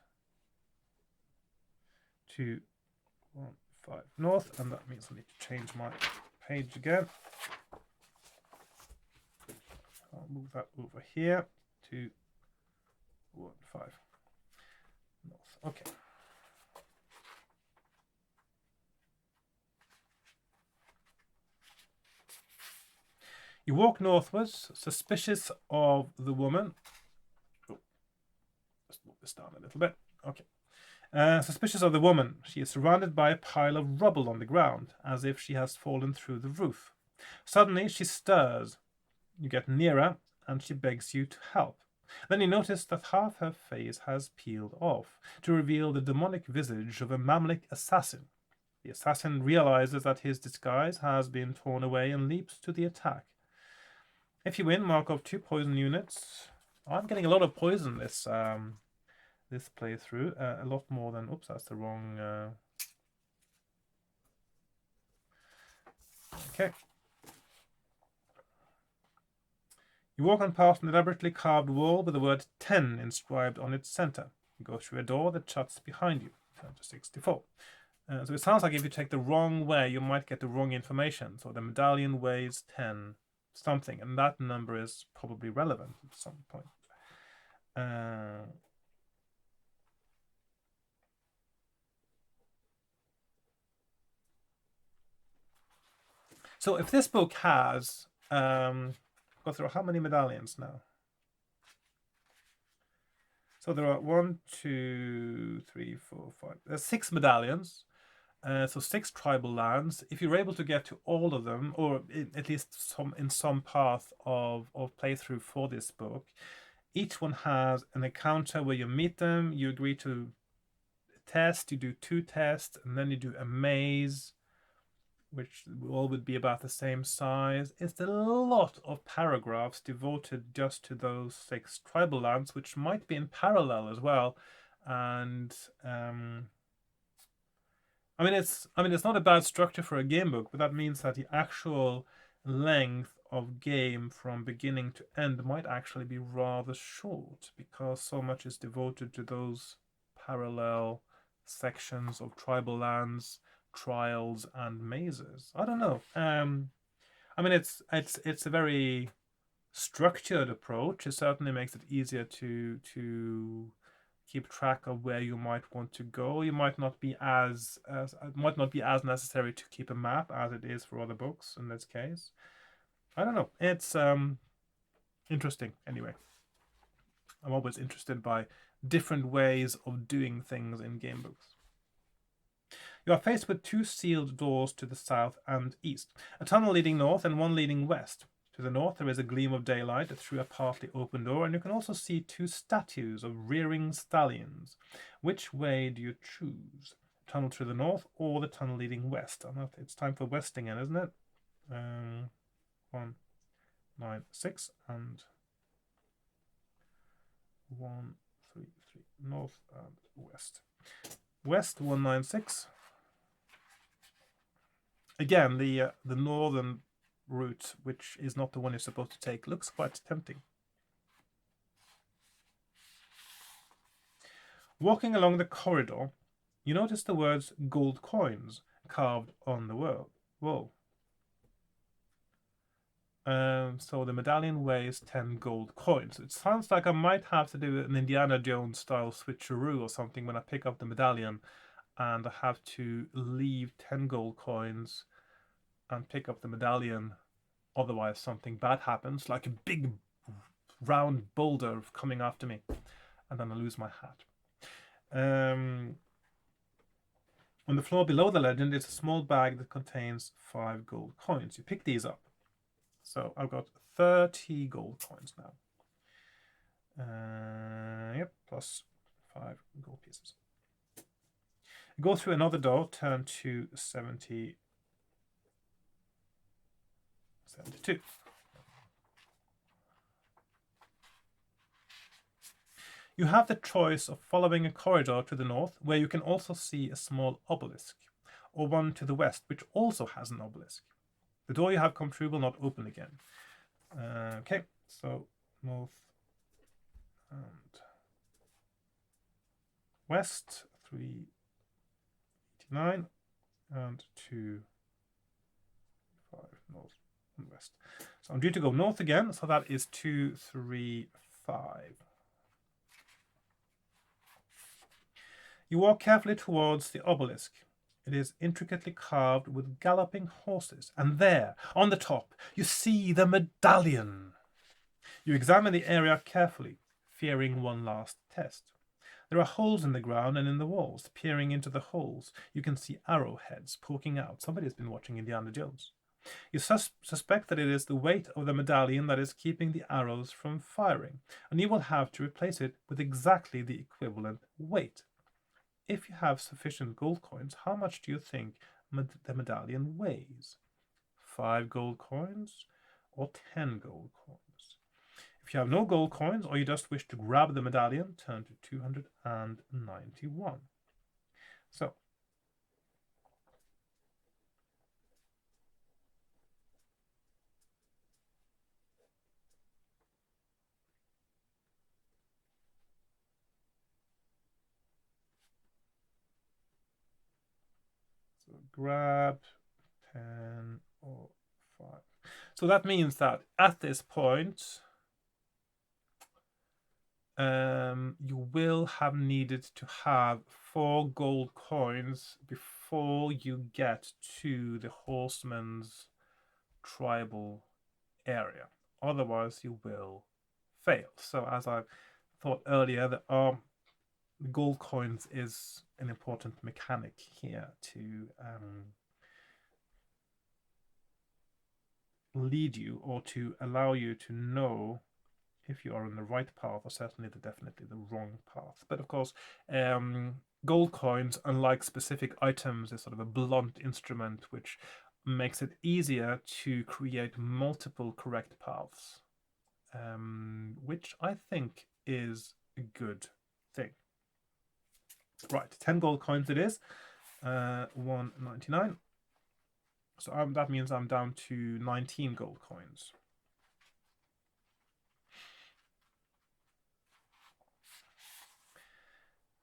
Speaker 1: 215 north, and that means I need to change my page again. I'll move that over here to 15 north. Okay. You walk northwards, suspicious of the woman. Oh, let's move this down a little bit. Okay. Suspicious of the woman, she is surrounded by a pile of rubble on the ground, as if she has fallen through the roof. Suddenly, she stirs. You get nearer, and she begs you to help. Then you notice that half her face has peeled off, to reveal the demonic visage of a Mamluk assassin. The assassin realizes that his disguise has been torn away and leaps to the attack. If you win, mark off 2 poison units. I'm getting a lot of poison this this playthrough. A lot more than... Oops, that's the wrong... Okay. You walk on past an elaborately carved wall with the word 10 inscribed on its center. You go through a door that shuts behind you. Turn to 64. So it sounds like if you take the wrong way, you might get the wrong information. So the medallion weighs 10 something, and that number is probably relevant at some point. So if this book has... go through how many medallions now? So there are 1, 2, 3, 4, 5. There's 6 medallions. So 6 tribal lands. If you're able to get to all of them, or at least in some path of playthrough for this book, each one has an encounter where you meet them, you agree to test, you do 2 tests, and then you do a maze, which all would be about the same size. It's a lot of paragraphs devoted just to those 6 tribal lands, which might be in parallel as well. And I mean, it's not a bad structure for a game book, but that means that the actual length of game from beginning to end might actually be rather short, because so much is devoted to those parallel sections of tribal lands, trials, and mazes. I don't know. I mean, it's a very structured approach. It certainly makes it easier to keep track of where you might want to go. You might not be as necessary to keep a map as it is for other books in this case. I don't know. It's interesting anyway. I'm always interested by different ways of doing things in game books. You are faced with 2 sealed doors to the south and east, a tunnel leading north and one leading west. To the north, there is a gleam of daylight through a partly open door, and you can also see 2 statues of rearing stallions. Which way do you choose? Tunnel to the north or the tunnel leading west? It's time for westing in, isn't it? 196 and 133 north and west. West 196. Again, the northern route, which is not the one you're supposed to take, looks quite tempting. Walking along the corridor, you notice the words gold coins carved on the wall. So the medallion weighs 10 gold coins. It sounds like I might have to do an Indiana Jones style switcheroo or something when I pick up the medallion, and I have to leave 10 gold coins and pick up the medallion. Otherwise, something bad happens, like a big round boulder coming after me, and then I lose my hat. On the floor below the legend is a small bag that contains 5 gold coins. You pick these up. So I've got 30 gold coins now. Yep, plus 5 gold pieces. Go through another door, turn to 72. You have the choice of following a corridor to the north, where you can also see a small obelisk, or one to the west, which also has an obelisk. The door you have come through will not open again. Okay, so north and west, 389 and 2, 5 north and west. So I'm due to go north again, so that is 235. You walk carefully towards the obelisk. It is intricately carved with galloping horses, and there, on the top, you see the medallion. You examine the area carefully, fearing one last test. There are holes in the ground and in the walls. Peering into the holes, you can see arrowheads poking out. Somebody has been watching Indiana Jones. You suspect that it is the weight of the medallion that is keeping the arrows from firing, and you will have to replace it with exactly the equivalent weight. If you have sufficient gold coins, how much do you think the medallion weighs? 5 gold coins or 10 gold coins? If you have no gold coins or you just wish to grab the medallion, turn to 291. So grab 10 or 5. So that means that at this point, you will have needed to have 4 gold coins before you get to the horseman's tribal area. Otherwise, you will fail. So as I thought earlier, the gold coins is an important mechanic here to lead you or to allow you to know if you are on the right path or certainly definitely the wrong path. But of course, gold coins, unlike specific items, is sort of a blunt instrument which makes it easier to create multiple correct paths, which I think is a good thing. Right, 10 gold coins it is, 199. So that means I'm down to 19 gold coins.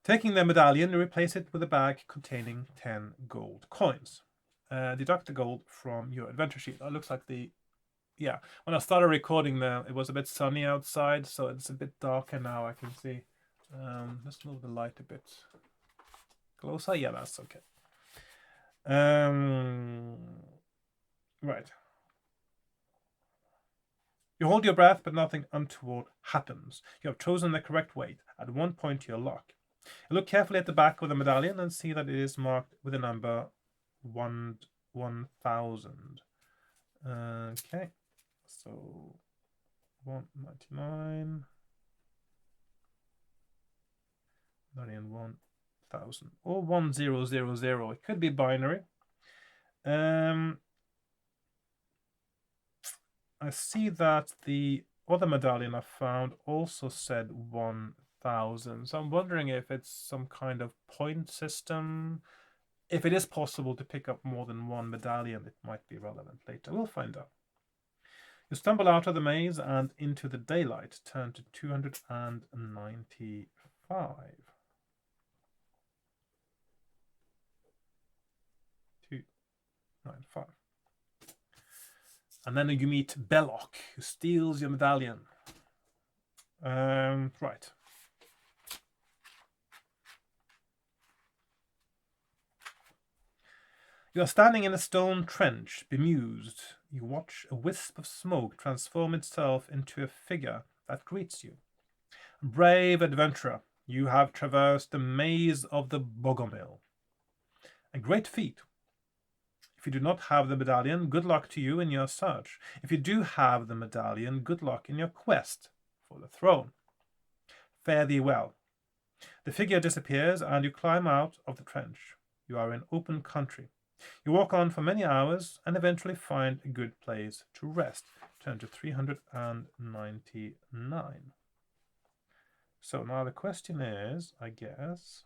Speaker 1: Taking the medallion, you replace it with a bag containing 10 gold coins. Deduct the gold from your adventure sheet. It looks like yeah, when I started recording there, it was a bit sunny outside, so it's a bit darker now, I can see. Let's move the light a bit closer. Yeah, that's okay. Right. You hold your breath, but nothing untoward happens. You have chosen the correct weight. Add 1 point to your luck. You look carefully at the back of the medallion and see that it is marked with the number 1000. Okay, so 199, 1000, or 1000. It could be binary. I see that the other medallion I found also said 1000. So I'm wondering if it's some kind of point system. If it is possible to pick up more than one medallion, it might be relevant later. We'll find out. You stumble out of the maze and into the daylight. Turn to 295. 295. And then you meet Belloc, who steals your medallion. Right. You are standing in a stone trench, bemused. You watch a wisp of smoke transform itself into a figure that greets you. Brave adventurer, you have traversed the maze of the Bogomil. A great feat. If you do not have the medallion, good luck to you in your search. If you do have the medallion, good luck in your quest for the throne. Fare thee well. The figure disappears and you climb out of the trench. You are in open country. You walk on for many hours and eventually find a good place to rest. Turn to 399. So now the question is, I guess,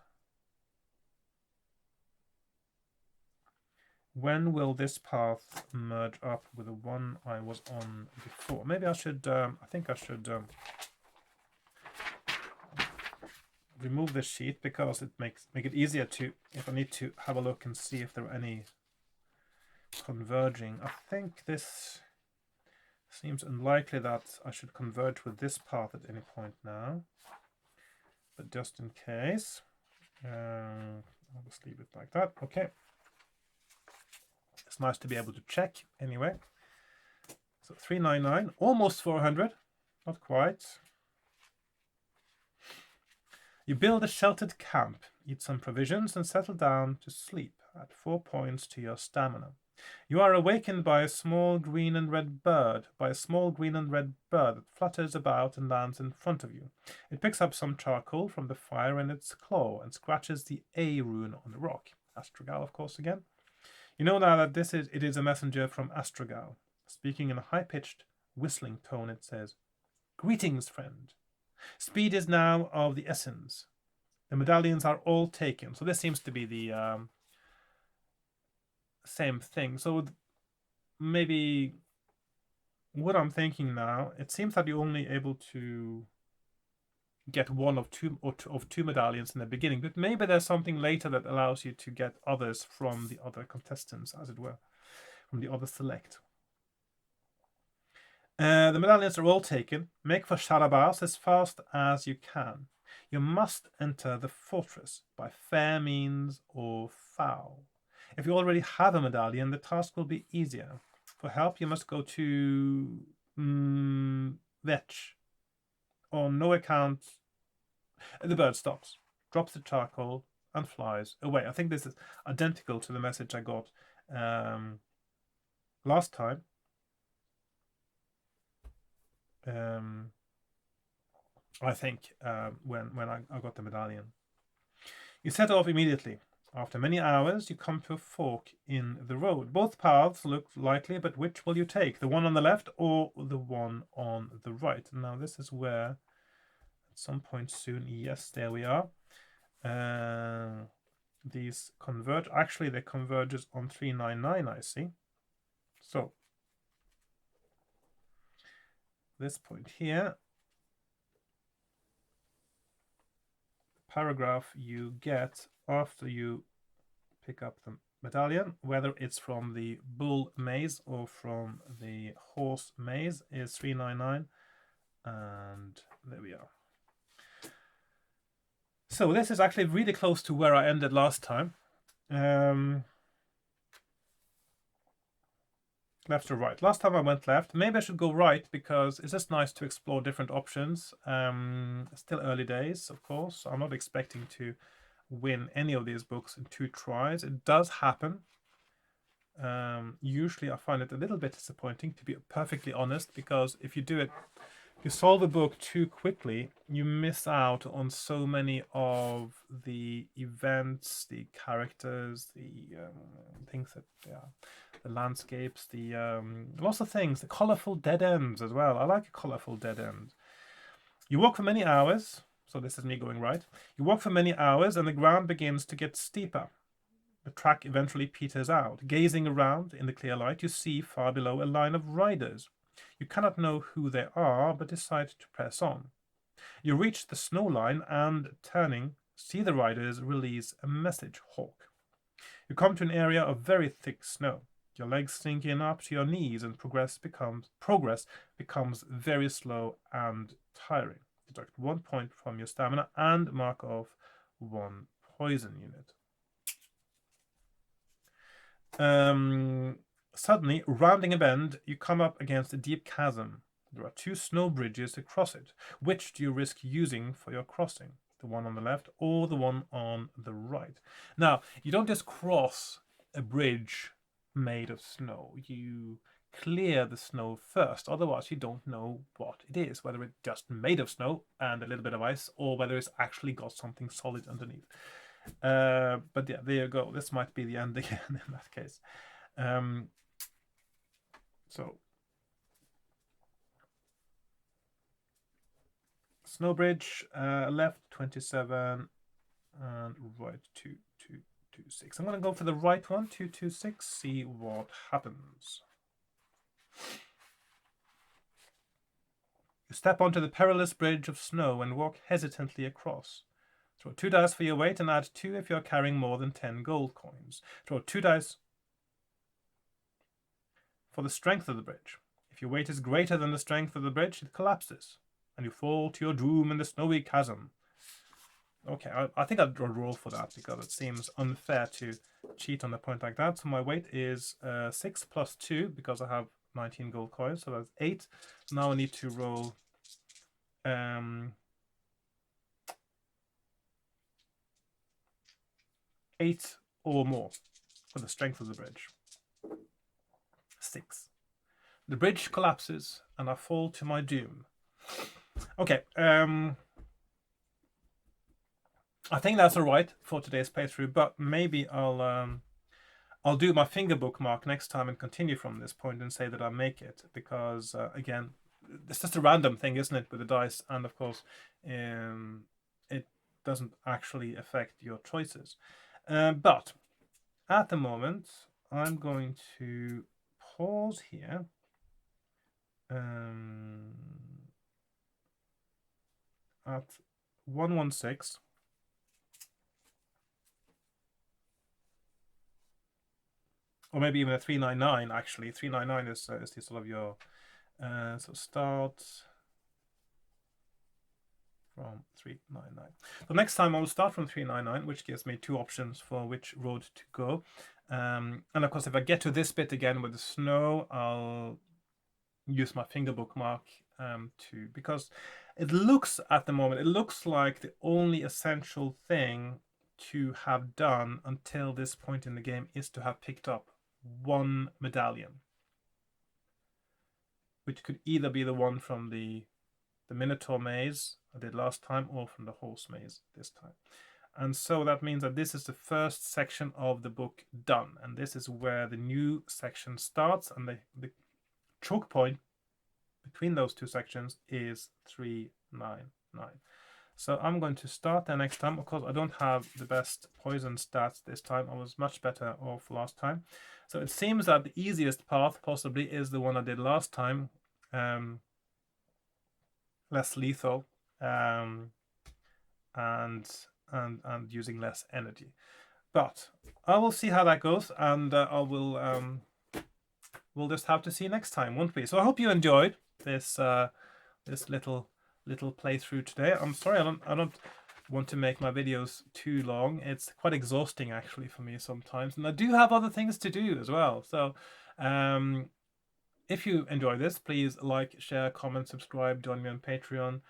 Speaker 1: When will this path merge up with the one I was on before? Maybe I should, I think I should remove this sheet because it make it easier to, if I need to have a look and see if there are any converging. I think this seems unlikely that I should converge with this path at any point now, but just in case, I'll just leave it like that. Okay. It's nice to be able to check anyway. So 399, almost 400, not quite. You build a sheltered camp, eat some provisions, and settle down to sleep. Add 4 points to your stamina. You are awakened by a small green and red bird, that flutters about and lands in front of you. It picks up some charcoal from the fire in its claw and scratches the A rune on the rock. Astragal, of course, again. You know now that it is a messenger from Astragal. Speaking in a high-pitched, whistling tone, it says, "Greetings, friend. Speed is now of the essence. The medallions are all taken." So this seems to be the same thing. So maybe what I'm thinking now, it seems that you're only able to get one of two medallions in the beginning, but maybe there's something later that allows you to get others from the other contestants, as it were, from the other select. The medallions are all taken. Make for Sharabas as fast as you can. You must enter the fortress by fair means or foul. If you already have a medallion, the task will be easier. For help, you must go to Vetch. On no account, the bird stops, drops the charcoal, and flies away. I think this is identical to the message I got last time. I think when I got the medallion. You set off immediately. After many hours, you come to a fork in the road. Both paths look likely, but which will you take? The one on the left or the one on the right? Now, this is where, at some point soon, yes, there we are. These converge. Actually, they converges on 399, I see. So, this point here, paragraph you get after you pick up the medallion, whether it's from the bull maze or from the horse maze, is 399, and there we are. So this is actually really close to where I ended last time. Left or right? Last time I went left. Maybe I should go right because it's just nice to explore different options. Still early days, of course. I'm not expecting to win any of these books in 2 tries. It does happen. Usually I find it a little bit disappointing, to be perfectly honest, because if you do it, if you solve a book too quickly, you miss out on so many of the events, the characters, the things that, the landscapes, the lots of things, the colorful dead ends as well. I like a colorful dead end. You walk for many hours, so this is me going right. You walk for many hours and the ground begins to get steeper. The track eventually peters out. Gazing around in the clear light, you see far below a line of riders. You cannot know who they are, but decide to press on. You reach the snow line and, turning, see the riders release a message hawk. You come to an area of very thick snow. Your legs sink in up to your knees and progress becomes very slow and tiring. Deduct 1 point from your stamina and mark off 1 poison unit. Suddenly, rounding a bend, you come up against a deep chasm. There are 2 snow bridges across it. Which do you risk using for your crossing? The one on the left or the one on the right? Now, you don't just cross a bridge made of snow. You clear the snow first. Otherwise, you don't know what it is, whether it's just made of snow and a little bit of ice, or whether it's actually got something solid underneath. But yeah, there you go. This might be the end again in that case. So Snowbridge, left 27 and right 2. 226. I'm going to go for the right one, 226, see what happens. You step onto the perilous bridge of snow and walk hesitantly across. Throw 2 dice for your weight and add 2 if you're carrying more than 10 gold coins. Throw 2 dice for the strength of the bridge. If your weight is greater than the strength of the bridge, it collapses, and you fall to your doom in the snowy chasm. Okay, I think I'd roll for that because it seems unfair to cheat on a point like that. So my weight is 6 plus 2 because I have 19 gold coins, so that's 8. Now I need to roll 8 or more for the strength of the bridge. 6. The bridge collapses and I fall to my doom. Okay, I think that's all right for today's playthrough, but maybe I'll do my finger bookmark next time and continue from this point and say that I make it, because again, it's just a random thing, isn't it, with the dice, and of course it doesn't actually affect your choices. But at the moment, I'm going to pause here. At 116. Or maybe even a 399, actually. 399 is the sort of your... so start from 399. So next time I will start from 399, which gives me 2 options for which road to go. And of course, if I get to this bit again with the snow, I'll use my finger bookmark because it looks at the moment, it looks like the only essential thing to have done until this point in the game is to have picked up 1 medallion, which could either be the one from the Minotaur maze I did last time or from the horse maze this time. And so that means that this is the first section of the book done, and this is where the new section starts, and the choke point between those 2 sections is 399. So I'm going to start there next time. Of course, I don't have the best poison stats this time. I was much better off last time. So it seems that the easiest path possibly is the one I did last time, less lethal, and using less energy. But I will see how that goes, and we'll just have to see next time, won't we? So I hope you enjoyed this this little playthrough today. I'm sorry I don't want to make my videos too long. It's quite exhausting actually for me sometimes, and I do have other things to do as well. So if you enjoy this, please like, share, comment, subscribe, join me on Patreon,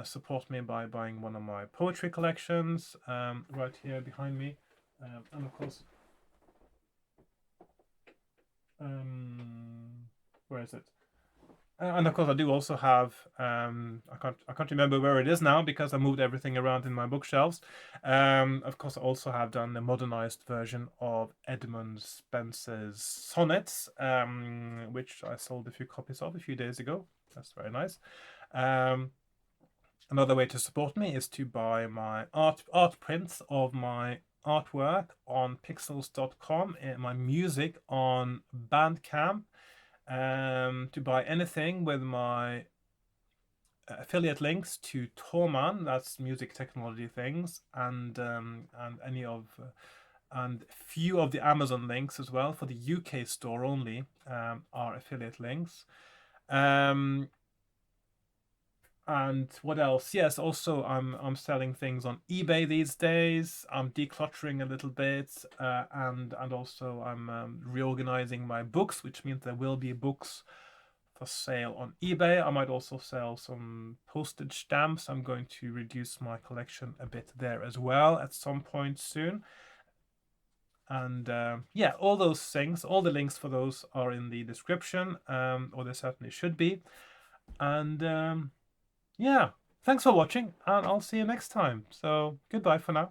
Speaker 1: support me by buying one of my poetry collections right here behind me, and of course where is it? And of course, I do also have I can't remember where it is now because I moved everything around in my bookshelves. Of course, I also have done a modernized version of Edmund Spenser's sonnets, which I sold a few copies of a few days ago. That's very nice. Another way to support me is to buy my art prints of my artwork on pixels.com, and my music on Bandcamp. To buy anything with my affiliate links to Torman, that's music technology things, and any of and few of the Amazon links as well for the UK store only are affiliate links. And what else? Yes, also I'm selling things on eBay these days. I'm decluttering a little bit, and also I'm reorganizing my books, which means there will be books for sale on eBay. I might also sell some postage stamps. I'm going to reduce my collection a bit there as well at some point soon. And yeah, all those things, all the links for those are in the description, or they certainly should be. And yeah, thanks for watching, and I'll see you next time. So goodbye for now.